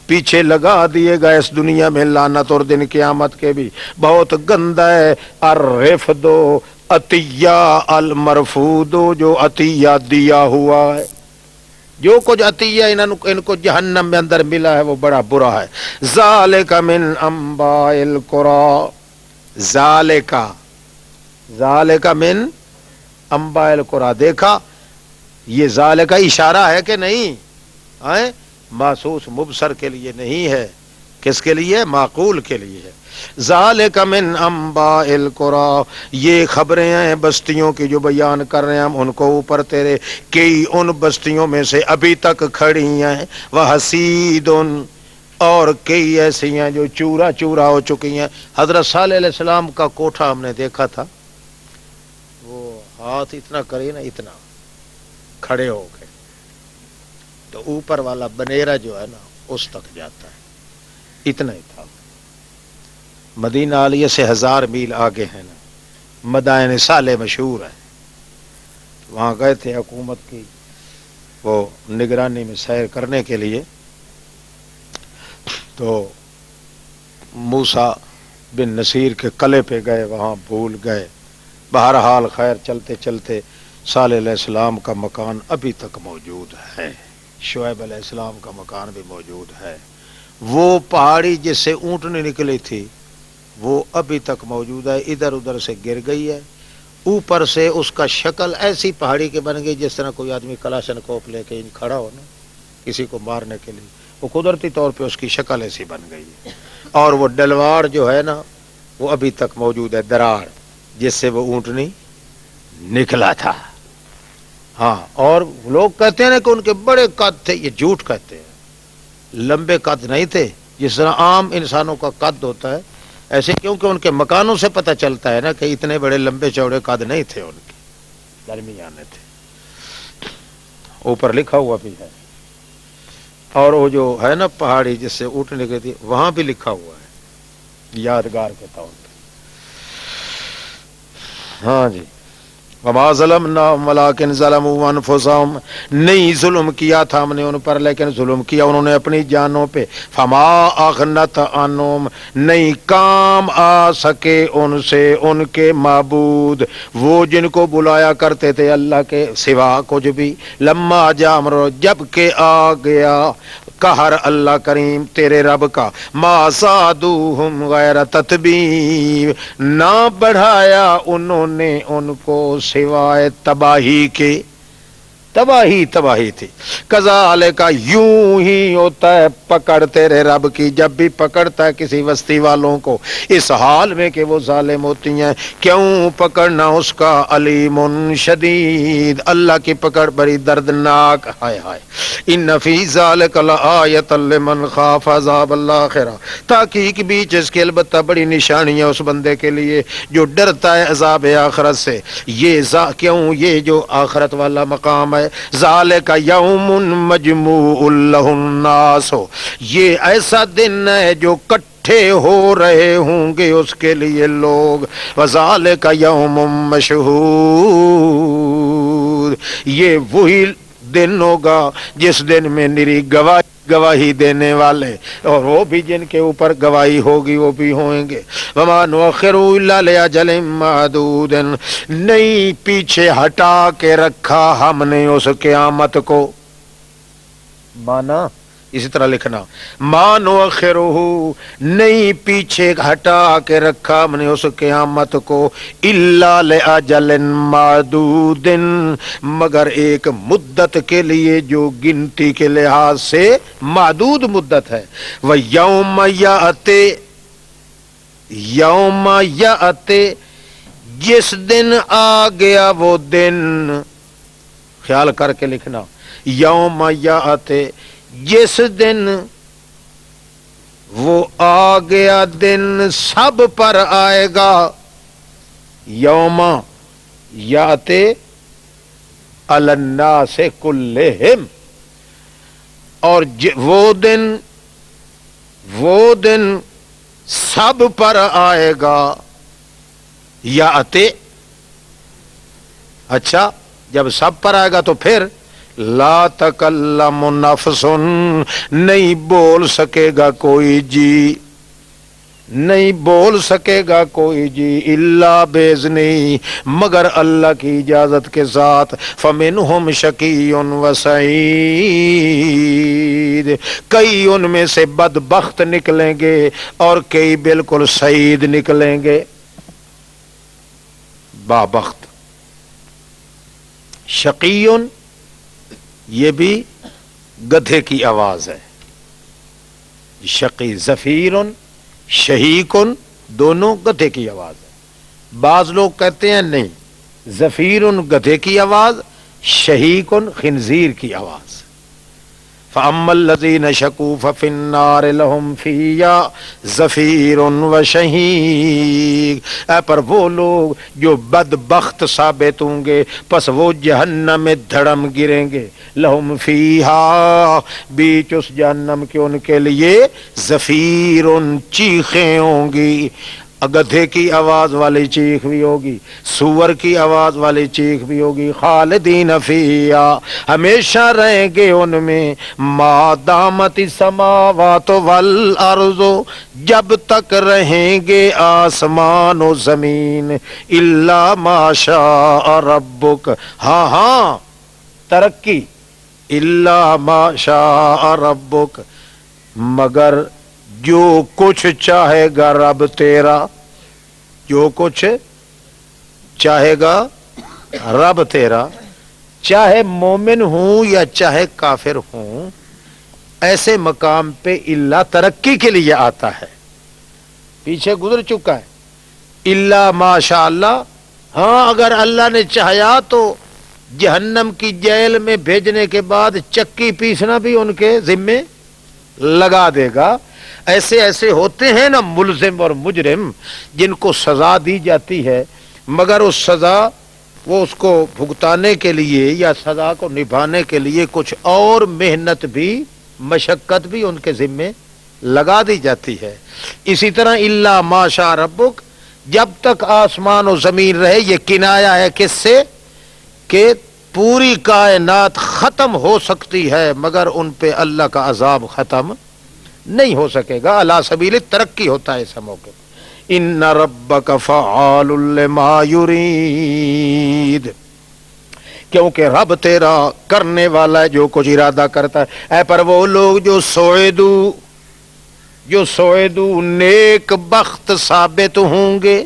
پیچھے لگا دیے گا اس دنیا میں لعنت اور دن قیامت کے بھی، بہت گندا ہے، الرفد عطیہ المرفود، جو عطیہ دیا ہوا ہے، جو کچھ عطیہ ان کو جہنم میں اندر ملا ہے وہ بڑا برا ہے۔ ذالک من انباء القری، ذالک من انباء القری، دیکھا یہ ذالک اشارہ ہے کہ نہیں؟ محسوس مبصر کے لیے نہیں ہے، کس کے لیے؟ معقول کے لیے ہے۔ ذالک من انباء القری، یہ خبریں ہیں بستیوں کی جو بیان کر رہے ہیں ہم ان کو اوپر تیرے، کئی ان بستیوں میں سے ابھی تک کھڑی ہیں، وحسید، اور کئی ایسی ہیں جو چورا چورا ہو چکی ہیں۔ حضرت صالح علیہ السلام کا کوٹھا ہم نے دیکھا تھا، وہ ہاتھ اتنا کرے نا، اتنا کھڑے ہو گئے تو اوپر والا بنیرا جو ہے نا اس تک جاتا ہے، اتنا ہی تھا۔ مدینہ عالیہ سے 1000 میل آگے ہے نا، مدائن صالح مشہور ہے، وہاں گئے تھے حکومت کی وہ نگرانی میں سیر کرنے کے لیے، تو موسیٰ بن نصیر کے قلعے پہ گئے، وہاں بھول گئے۔ بہرحال خیر چلتے چلتے صالح علیہ السلام کا مکان ابھی تک موجود ہے، شعیب علیہ السلام کا مکان بھی موجود ہے۔ وہ پہاڑی جس سے اونٹنی نکلی تھی وہ ابھی تک موجود ہے، ادھر ادھر سے گر گئی ہے، اوپر سے اس کا شکل ایسی پہاڑی کے بن گئی جس طرح کوئی آدمی کلاشن کوپ لے کے کھڑا ہو نا کسی کو مارنے کے لیے، وہ قدرتی طور پہ اس کی شکل ایسی بن گئی ہے۔ اور وہ ڈلواڑ جو ہے نا وہ ابھی تک موجود ہے، دراڑ جس سے وہ اونٹنی نکلا تھا۔ ہاں، اور لوگ کہتے ہیں نا کہ ان کے بڑے قد تھے، یہ جھوٹ کہتے ہیں، لمبے قد نہیں تھے جس طرح عام انسانوں کا قد ہوتا ہے ایسے، کیونکہ ان کے مکانوں سے پتہ چلتا ہے نا کہ اتنے بڑے لمبے چوڑے قد نہیں تھے، ان کے درمیانے تھے۔ اوپر لکھا ہوا بھی ہے، اور وہ جو ہے نا پہاڑی جس سے اونٹنی نکلی تھی وہاں بھی لکھا ہوا ہے یادگار کے طور پہ۔ ہاں جی، وما ظلمناہم ولکن ظلموا انفسہم، نہیں ظلم کیا تھا ہم نے ان پر لیکن ظلم کیا انہوں نے اپنی جانوں پہ۔ فما اغنت عنہم، نہیں کام آ سکے ان سے ان کے معبود، وہ جن کو بلایا کرتے تھے اللہ کے سوا کچھ بھی، لما جاء امر، جب کہ آ گیا قہر اللہ کریم تیرے رب کا، ما زادوہم غیر تتبیب، نہ بڑھایا انہوں نے ان کو سوائے تباہی کے، تباہی تھی۔ کذالک، یوں ہی ہوتا ہے پکڑ تیرے رب کی جب بھی پکڑتا ہے کسی بستی والوں کو اس حال میں کہ وہ ظالم ہوتی ہیں، کیوں پکڑنا اس کا، علیم شدید، اللہ کی پکڑ بڑی دردناک، ہائے ہائے۔ ان فی ذلک لآیۃ لمن خاف عذاب الآخرہ، تحقیق بیچ اس کے البتہ بڑی نشانی ہے اس بندے کے لیے جو ڈرتا ہے عذاب آخرت سے۔ یہ کیوں، یہ جو آخرت والا مقام ہے، ذالک یوم مجموع لہ الناس، یہ ایسا دن ہے جو اکٹھے ہو رہے ہوں گے اس کے لیے لوگ، وذالک یوم مشہود، یہ وہی دن ہوگا جس دن میں نری گواہی دینے والے، اور وہ بھی جن کے اوپر گواہی ہوگی وہ بھی ہوئیں گے۔ وما نؤخر الا لاجل معدود، نہیں پیچھے ہٹا کے رکھا ہم نے اس قیامت کو، مانا اسی طرح لکھنا، ما نؤخرہ، نہیں پیچھے ہٹا کے رکھا ہم نے اس قیامت کو، الا لاجل معدود، مگر ایک مدت کے لیے جو گنتی کے لحاظ سے معدود مدت ہے۔ وَيَوْمَ یَأْتِ، جس دن آ گیا وہ دن، خیال کر کے لکھنا، یوم یأتِ، جس دن وہ آ گیا دن سب پر آئے گا، یوم یأتِ علی الناس کلہم، اور وہ دن سب پر آئے گا، یأتِ، اچھا جب سب پر آئے گا تو پھر لا تکلم نفس، نہیں بول سکے گا کوئی جی، نہیں بول سکے گا کوئی جی، الا باذنہ، مگر اللہ کی اجازت کے ساتھ، فمنہم شقی و سعید، کئی ان میں سے بدبخت نکلیں گے اور کئی بالکل سعید نکلیں گے، بابخت۔ شقی یہ بھی گدھے کی آواز ہے، شقی، زفیر، شہیق، دونوں گدھے کی آواز ہے۔ بعض لوگ کہتے ہیں نہیں، زفیر گدھے کی آواز، شہیق خنزیر کی آواز۔ فَأَمَّا الَّذِينَ شَقُوا فَفِي النَّارِ لَهُمْ فِيهَا زَفِيرٌ وَشَهِيقٌ، اے پر وہ لوگ جو بدبخت ثابت ہوں گے پس وہ جہنم میں دھڑم گریں گے، لَهُمْ فِيهَا، بیچ اس جہنم کے ان کے لیے زفیر، چیخیں ہوں گی، گدھے کی آواز والی چیخ بھی ہوگی، سور کی آواز والی چیخ بھی ہوگی. خالدین فیہا، ہمیشہ رہیں گے ان میں. ما دامت السماوات والارض، جب تک رہیں گے آسمان و زمین. الا ما شاء ربک، ہاں ہاں ترقی. الا ما شاء ربک، مگر جو کچھ چاہے گا رب تیرا، جو کچھ چاہے گا رب تیرا. چاہے مومن ہوں یا چاہے کافر ہوں، ایسے مقام پہ اللہ ترقی کے لیے آتا ہے. پیچھے گزر چکا ہے اللہ ماشاء اللہ. ہاں اگر اللہ نے چاہیا تو جہنم کی جیل میں بھیجنے کے بعد چکی پیسنا بھی ان کے ذمے لگا دے گا. ایسے ایسے ہوتے ہیں نا ملزم اور مجرم جن کو سزا دی جاتی ہے، مگر اس سزا وہ اس کو بھگتانے کے لیے یا سزا کو نبھانے کے لیے کچھ اور محنت بھی مشقت بھی ان کے ذمے لگا دی جاتی ہے. اسی طرح الا ما شاء ربک، جب تک آسمان و زمین رہے، یہ کنایا ہے کس سے؟ کہ پوری کائنات ختم ہو سکتی ہے مگر ان پہ اللہ کا عذاب ختم نہیں ہو سکے گا. علی سبیل ترقی ہوتا ہے اس موقع. ان ربک فعال لما یرید، کیونکہ رب تیرا کرنے والا ہے جو کچھ ارادہ کرتا ہے. اے پر وہ لوگ جو سعیدو نیک بخت ثابت ہوں گے،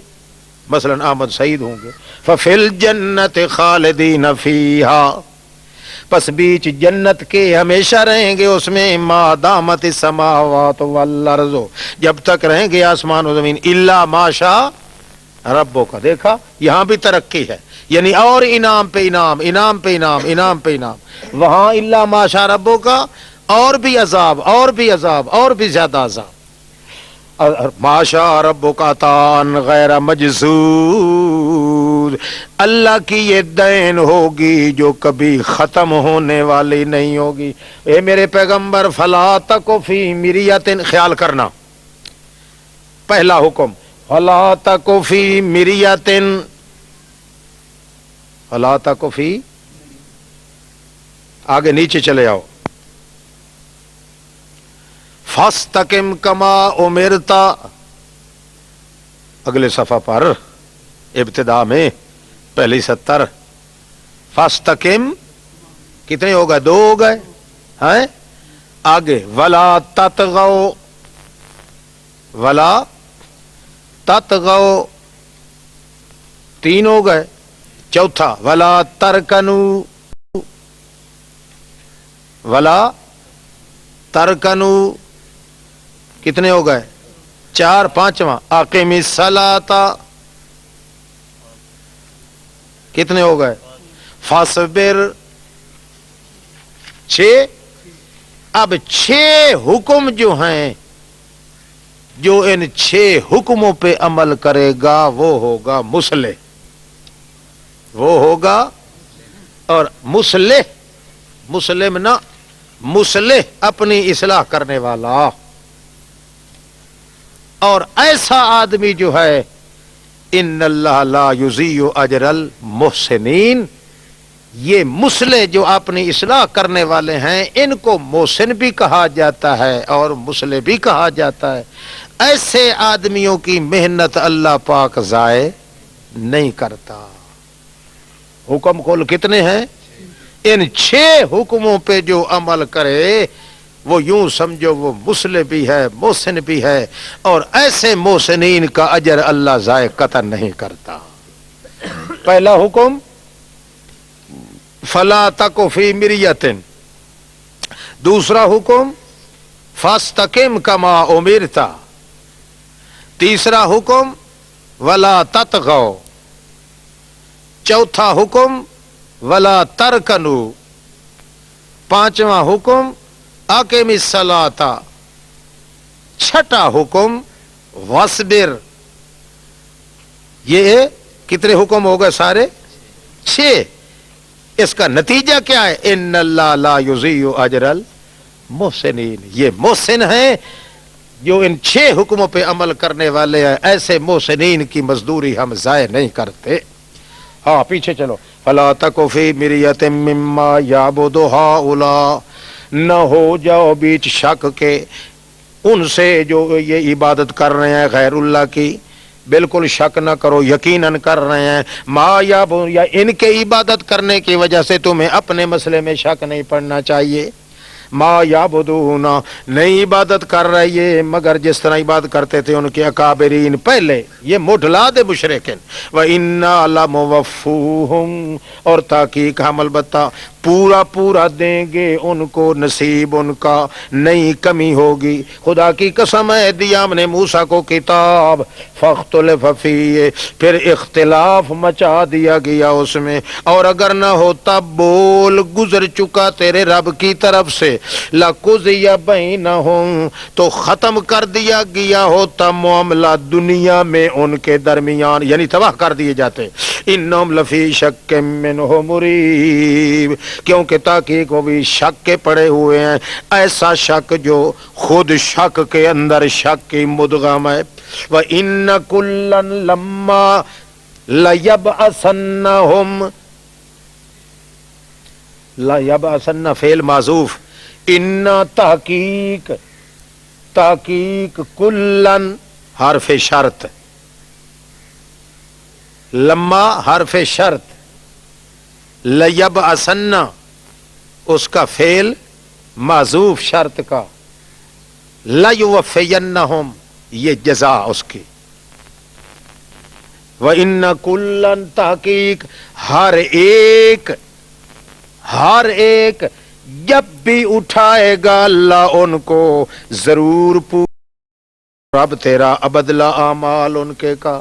مثلا احمد سعید ہوں گے، ففی الجنت خالدین فیہا، پس بیچ جنت کے ہمیشہ رہیں گے اس میں. ما دامت السماوات والارض، جب تک رہیں گے آسمان و زمین. الا ما شاء ربو کا، دیکھا یہاں بھی ترقی ہے، یعنی اور انعام پہ انعام، انعام پہ انعام، انعام پہ انعام. وہاں الا ما شاء ربو کا اور بھی عذاب، اور بھی عذاب، اور بھی زیادہ عذاب. ما شاء ربک عطاء غیر مجذوذ، اللہ کی یہ دین ہوگی جو کبھی ختم ہونے والی نہیں ہوگی. اے میرے پیغمبر فلا تک فی مریۃ، خیال کرنا پہلا حکم فلا تک فی مریۃ، فلا تک فی، آگے نیچے چلے آؤ. فاستقم کما امرتا، اگلے صفحہ پر ابتدا میں پہلی 70. فاستقم کتنے ہو گئے؟ 2 ہو گئے ہیں. آگے ولا تطغوا، ولا تطغوا 3 ہو گئے. چوتھا ولا ترکنوا، ولا ترکنوا کتنے ہو گئے؟ 4. پانچواں اقیم الصلاۃ کتنے ہو گئے؟ فاصبر 6. اب 6 حکم جو ہیں، جو ان 6 حکموں پہ عمل کرے گا وہ ہوگا مصلح، وہ ہوگا. اور مصلح، مسلم نہ، مصلح اپنی اصلاح کرنے والا. اور ایسا آدمی جو ہے ان اللہ لا یضیع اجر المحسنین، یہ مصلح جو اپنی اصلاح کرنے والے ہیں ان کو محسن بھی کہا جاتا ہے اور مصلح بھی کہا جاتا ہے. ایسے آدمیوں کی محنت اللہ پاک ضائع نہیں کرتا. حکم کل کتنے ہیں؟ ان 6 حکموں پہ جو عمل کرے وہ یوں سمجھو وہ مصلح بھی ہے، محسن بھی ہے، اور ایسے محسنین کا اجر اللہ ضائع قطع نہیں کرتا. پہلا حکم فلا تک فی مریۃ، دوسرا حکم فاستقم کما امرت، تیسرا حکم ولا تطغوا، چوتھا حکم ولا ترکنوا، پانچواں حکم اقیم الصلاۃ، چھٹا حکم واصبر. یہ کتنے حکم ہو گئے سارے؟ 6. اس کا نتیجہ کیا ہے؟ ان اللہ لا یضیع اجر المحسنین، یہ محسن ہیں جو ان 6 حکموں پہ عمل کرنے والے ہیں ایسے محسنین کی مزدوری ہم ضائع نہیں کرتے. ہاں پیچھے چلو. فلا تک فی مریۃ مما یعبد ہؤلاء، نہ ہو جاؤ بیچ شک کے ان سے جو یہ عبادت کر رہے ہیں غیر اللہ کی. بالکل شک نہ کرو، یقیناً کر رہے ہیں. ما یا ان کے عبادت کرنے کی وجہ سے تمہیں اپنے مسئلے میں شک نہیں پڑنا چاہیے. ما یعبدون، نہیں عبادت کر رہے یہ مگر جس طرح عبادت کرتے تھے ان کے اکابرین پہلے، یہ مٹلاد مشرکین. وَإِنَّا لَمُوَفُّوهُمْ، اور تحقیق ہم البتہ پورا پورا دیں گے ان کو نصیب ان کا، نہیں کمی ہوگی. خدا کی قسم ہے دیا ہم نے موسیٰ کو کتاب، فاختلف فیہ، پھر اختلاف مچا دیا گیا اس میں، اور اگر نہ ہوتا بول گزر چکا تیرے رب کی طرف سے، لَقُضِیَ بَیْنَہُم، تو ختم کر دیا گیا ہوتا معاملہ دنیا میں ان کے درمیان، یعنی تباہ کر دیے جاتے. انہم لفی شک منہ مریب، کیونکہ تحقیق وہ بھی شک کے پڑے ہوئے ہیں، ایسا شک جو خود شک کے اندر شک کی مدغم ہے. وَإِنَّ كُلًّا لَمَّا لَيَبْعَثَنَّهُمْ، لَيَبْعَثَنَّ فعل معذوف، ان تحقیق کلن حرف شرط، لما حرف شرط، لیبعثن اس کا فعل معذوف شرط کا، لیوفینہم یہ جزا اس کی. وَإِنَّ كُلًّا تحقیق ہر ایک جب بھی اٹھائے گا اللہ ان کو ضرور رب تیرا ابدلا اعمال ان کے کا.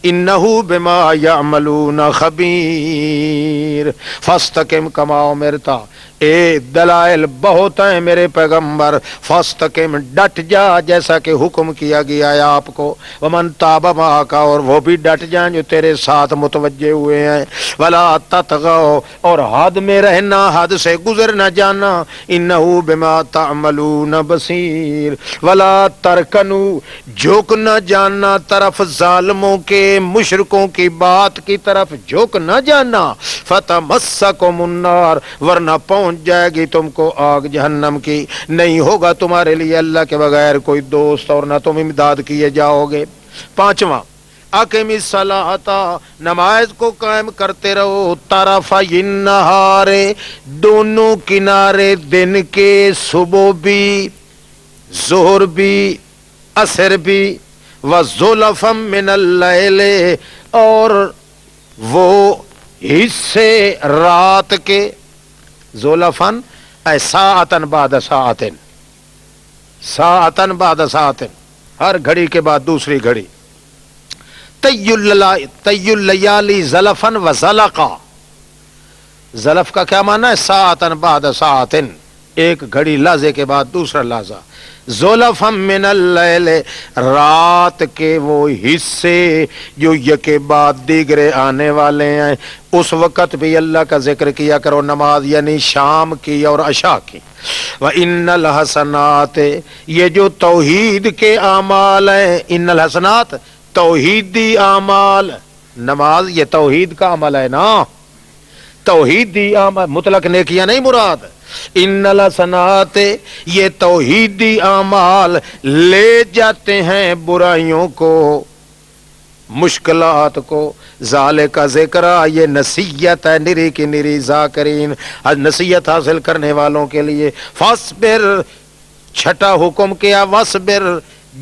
انہو بما یعملون خبیر فاستقم کما امرتا، اے دلائل بہت ہیں میرے پیغمبر، فاستقم ڈٹ جا جیسا کہ حکم کیا گیا ہے آپ کو. ومن تاب معک، اور وہ بھی ڈٹ جائیں جو تیرے ساتھ متوجہ ہوئے ہیں. ولا تطغوا، اور حد میں رہنا، حد سے گزر نہ جانا. انہو بما تعملون بصیر. ولا ترکنوا، جھک نہ جانا طرف ظالموں کے، مشرکوں کی بات کی طرف جھک نہ جانا. فتمسکم النار، ورنہ پہنچ جائے گی تم کو آگ جہنم کی. نہیں ہوگا تمہارے لیے اللہ کے بغیر کوئی دوست، اور نہ تم امداد کیے جاؤ گے. 5واں، اقم الصلاۃ، نماز کو قائم کرتے رہو. طرفی النہار، دونوں کنارے دن کے، صبح بھی ظہر بھی عصر بھی. وَزُلَفًا مِّنَ اللَّيْلِ، اور وہ حصے رات کے. زُلَفًا اے ساعتن بعد ساعتن، ساعتن بعد ساعتن، ہر گھڑی کے بعد دوسری گھڑی. طی اللیالی زلفن و زلقا، زلف کا کیا معنی ہے؟ ساعتن بعد ساعتن، ایک گھڑی لحظے کے بعد دوسرا لحظہ. زلفم من اللیل، رات کے وہ حصے جو یکے بعد دیگرے آنے والے ہیں. اس وقت بھی اللہ کا ذکر کیا کرو، نماز یعنی شام کی اور عشاء کی. وَإِنَّ الْحَسَنَاتِ، یہ جو توحید کے اعمال ہیں، ان الحسنات توحیدی اعمال، نماز یہ توحید کا عمل ہے نا، توحیدی اعمال، مطلق نیکیاں نہیں مراد. ان الحسنات یہ توحیدی اعمال لے جاتے ہیں برائیوں کو، مشکلات کو. ذالک ذکر، یہ نصیحت ہے نری کی نری ذاکرین، نصیحت حاصل کرنے والوں کے لیے. فاصبر، چھٹا حکم کیا، وصبر،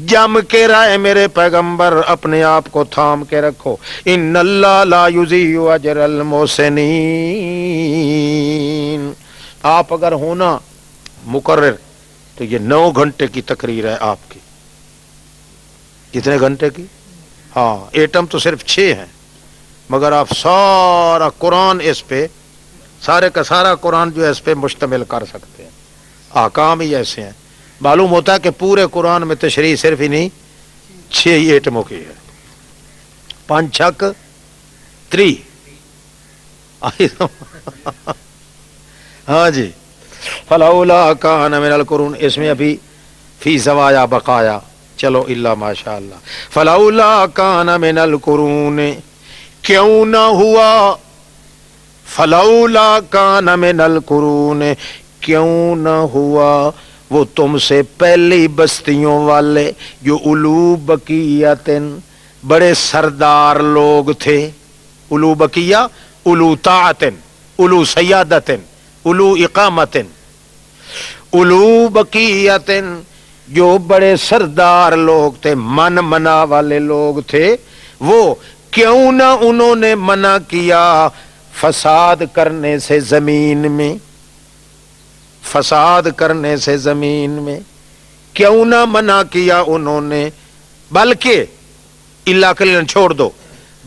جم کے رہے میرے پیغمبر، اپنے آپ کو تھام کے رکھو. ان اللہ لا یضیع اجر المحسنین. آپ اگر ہونا مقرر تو یہ 9 گھنٹے کی تقریر ہے آپ کی. کتنے گھنٹے کی؟ ہاں، ایٹم تو صرف 6 ہیں، مگر آپ سارا قرآن اس پہ، سارے کا سارا قرآن جو ہے اس پہ مشتمل کر سکتے ہیں. احکام ہی ایسے ہیں. معلوم ہوتا ہے کہ پورے قرآن میں تشریح صرف ہی نہیں 6 ہی ایٹموں کی ہے. 5 چھک 3. ہاں جی. فلولا کان من القرون، اس میں ابھی فی زوایا بقایا، چلو الا ماشاء اللہ. فلولا کان من القرون، کیوں نہ ہوا، فلولا کان من القرون، کیوں نہ ہوا وہ تم سے پہلی بستیوں والے، جو اولو بقیتن، بڑے سردار لوگ تھے. اولو بقیہ، اولو طاعتن، اولو سیادتن، اولو اقامتن. اولو بقیتن، جو بڑے سردار لوگ تھے، من منا والے لوگ تھے، وہ کیوں نہ انہوں نے منع کیا فساد کرنے سے زمین میں، فساد کرنے سے زمین میں کیوں نہ منع کیا انہوں نے، بلکہ اللہ کلیلن چھوڑ دو،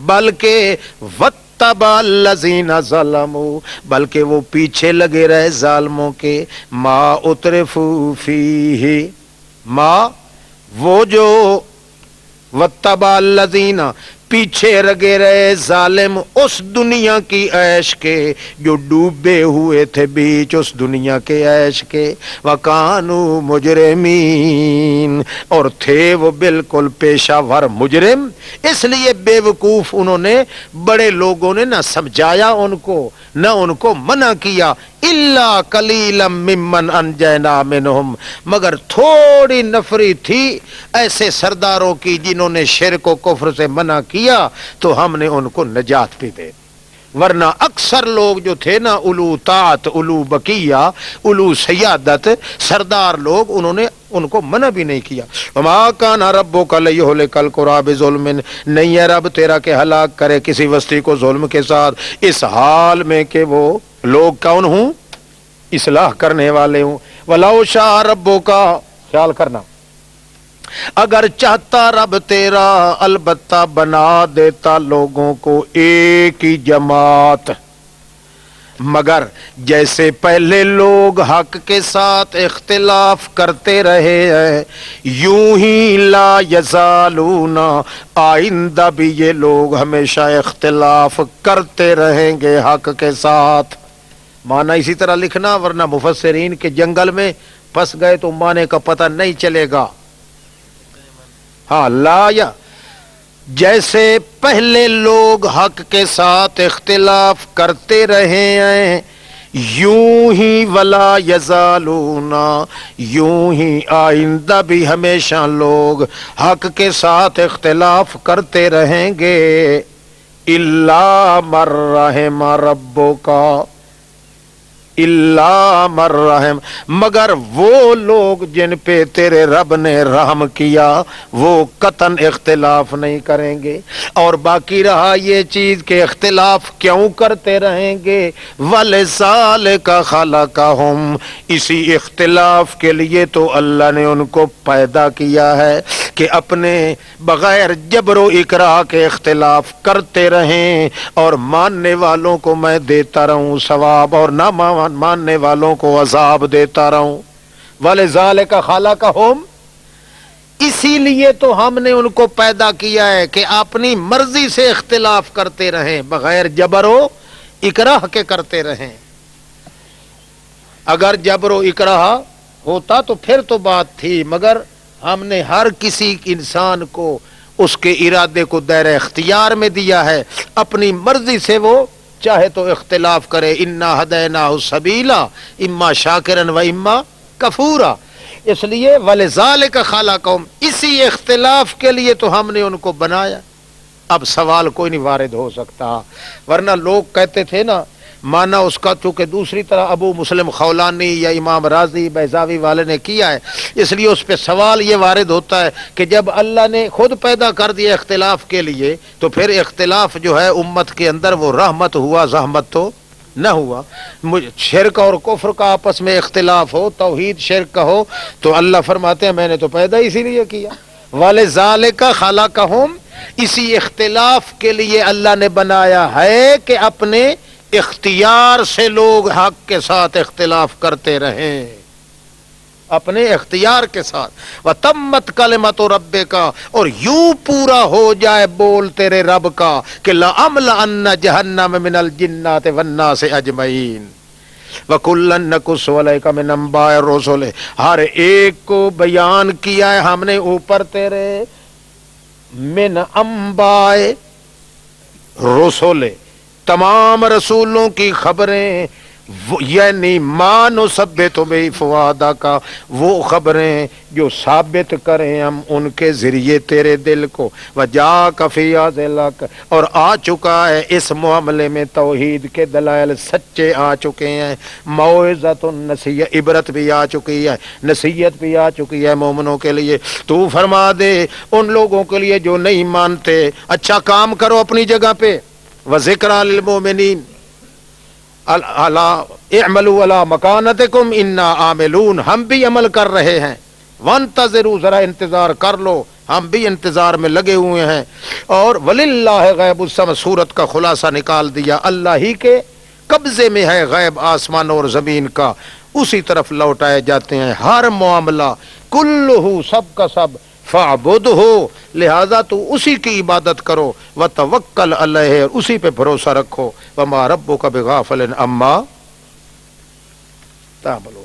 بلکہ وَاتَّبَعَ الَّذِينَ ظَلَمُوا، بلکہ وہ پیچھے لگے رہے ظالموں کے، ما اُتْرِفُوا فِيهِ، ما وہ جو وَاتَّبَعَ الَّذِينَ پیچھے لگے رہے ظالم اس دنیا کی عیش کے، جو ڈوبے ہوئے تھے بیچ اس دنیا کے عیش کے، وَكَانُوا مُجْرِمِينَ، اور تھے وہ بالکل پیشہ ور مجرم. اس لیے بے وقوف انہوں نے، بڑے لوگوں نے نہ سمجھایا ان کو، نہ ان کو منع کیا. الا قلیلا ممن انجینا منہم، مگر تھوڑی نفری تھی ایسے سرداروں کی جنہوں نے شرک و کفر سے منع کیا تو ہم نے ان کو نجات بھی دے. ورنہ اکثر لوگ جو تھے نا، اولو طاعت، اولو بقیہ، اولو سیادت، سردار لوگ، انہوں نے ان کو منع بھی نہیں کیا. وما کان ربک لیہلک القری بظلم، نہیں ہے رب تیرا کہ ہلاک کرے کسی بستی کو ظلم کے ساتھ، اس حال میں کہ وہ لوگ کون ہوں، اصلاح کرنے والے ہوں. ولو شاء ربک، خیال کرنا، اگر چاہتا رب تیرا البتہ بنا دیتا لوگوں کو ایک ہی جماعت، مگر جیسے پہلے لوگ حق کے ساتھ اختلاف کرتے رہے ہیں، یوں ہی لا یزالون، آئندہ بھی یہ لوگ ہمیشہ اختلاف کرتے رہیں گے حق کے ساتھ. معنی اسی طرح لکھنا، ورنہ مفسرین کے جنگل میں پھنس گئے تو معنی کا پتہ نہیں چلے گا. ہاں، لا یا جیسے پہلے لوگ حق کے ساتھ اختلاف کرتے رہے ہیں، یوں ہی ولا یزالون، یوں ہی آئندہ بھی ہمیشہ لوگ حق کے ساتھ اختلاف کرتے رہیں گے. الا من رحم ربک، الا من رحم، مگر وہ لوگ جن پہ تیرے رب نے رحم کیا وہ قطعاً اختلاف نہیں کریں گے. اور باقی رہا یہ چیز کہ اختلاف کیوں کرتے رہیں گے، وَلِذَٰلِكَ خَلَقَهُمْ، اسی اختلاف کے لیے تو اللہ نے ان کو پیدا کیا ہے کہ اپنے بغیر جبر و اکراہ کے اختلاف کرتے رہیں، اور ماننے والوں کو میں دیتا رہوں ثواب اور نہ ماننے والوں کو عذاب دیتا رہوں. وَلِذَٰلِكَ خَلَقَهُمْ، اسی لیے تو ہم نے ان کو پیدا کیا ہے کہ اپنی مرضی سے اختلاف کرتے رہیں، بغیر جبر و اکراہ کے کرتے رہیں. اگر جبر و اکراہ ہوتا تو پھر تو بات تھی، مگر ہم نے ہر کسی انسان کو اس کے ارادے کو دائرہ اختیار میں دیا ہے، اپنی مرضی سے وہ چاہے تو اختلاف کرے. انا ہدیناہ السبیلا اما شاکرا و اما کفورا. اس لیے وَلِذَٰلِكَ خَلَقَهُمْ، اسی اختلاف کے لیے تو ہم نے ان کو بنایا. اب سوال کوئی نہیں وارد ہو سکتا، ورنہ لوگ کہتے تھے نا، مانا اس کا چونکہ دوسری طرح ابو مسلم خولانی یا امام راضی بیضاوی والے نے کیا ہے، اس لیے اس پہ سوال یہ وارد ہوتا ہے کہ جب اللہ نے خود پیدا کر دیا اختلاف کے لیے تو پھر اختلاف جو ہے امت کے اندر وہ رحمت ہوا، زحمت تو نہ ہوا. شرک اور کفر کا آپس میں اختلاف ہو، توحید شرک کا ہو، تو اللہ فرماتے ہیں میں نے تو پیدا اسی لیے کیا. وَلِذَٰلِكَ خَلَقَهُمْ، اسی اختلاف کے لیے اللہ نے بنایا ہے کہ اپنے اختیار سے لوگ حق کے ساتھ اختلاف کرتے رہیں، اپنے اختیار کے ساتھ. وَتَمَّتْ كَلِمَتُ رَبِّكَ، اور یوں پورا ہو جائے بول تیرے رب کا کہ لَأَمْلَأَنَّ جَهَنَّمَ مِنَ الْجِنَّاتِ وَالنَّاسِ أَجْمَعِينَ، وَكُلًّا نَقُصُّ عَلَيْكَ مِنْ أَنْبَاءِ الرُّسُلِ، ہر ایک کو بیان کیا ہے ہم نے اوپر تیرے من انباء رسول، تمام رسولوں کی خبریں، یعنی ما نثبت بہ فؤادک، وہ خبریں جو ثابت کریں ہم ان کے ذریعے تیرے دل کو، وجاءک فی ذلک، اور آ چکا ہے اس معاملے میں توحید کے دلائل سچے آ چکے ہیں، موعظۃ نصیحت، عبرت بھی آ چکی ہے، نصیحت بھی آ چکی ہے مومنوں کے لیے۔ تو فرما دے ان لوگوں کے لیے جو نہیں مانتے، اچھا کام کرو اپنی جگہ پہ، وذکریٰ للمؤمنین، اعملوا علی مکانتکم انا عاملون، ہم بھی عمل کر رہے ہیں، وانتظروا، ذرا انتظار کر لو، ہم بھی انتظار میں لگے ہوئے ہیں، اور وللہ غیب السماء، سورت کا خلاصہ نکال دیا، اللہ ہی کے قبضے میں ہے غیب آسمان اور زمین کا، اسی طرف لوٹائے جاتے ہیں ہر معاملہ، کلہ، سب کا سب، فاعبدہ، لہذا تو اسی کی عبادت کرو، وتوکل علیہ، اور اسی پہ بھروسہ رکھو، وما ربک بغافل عما تعملون۔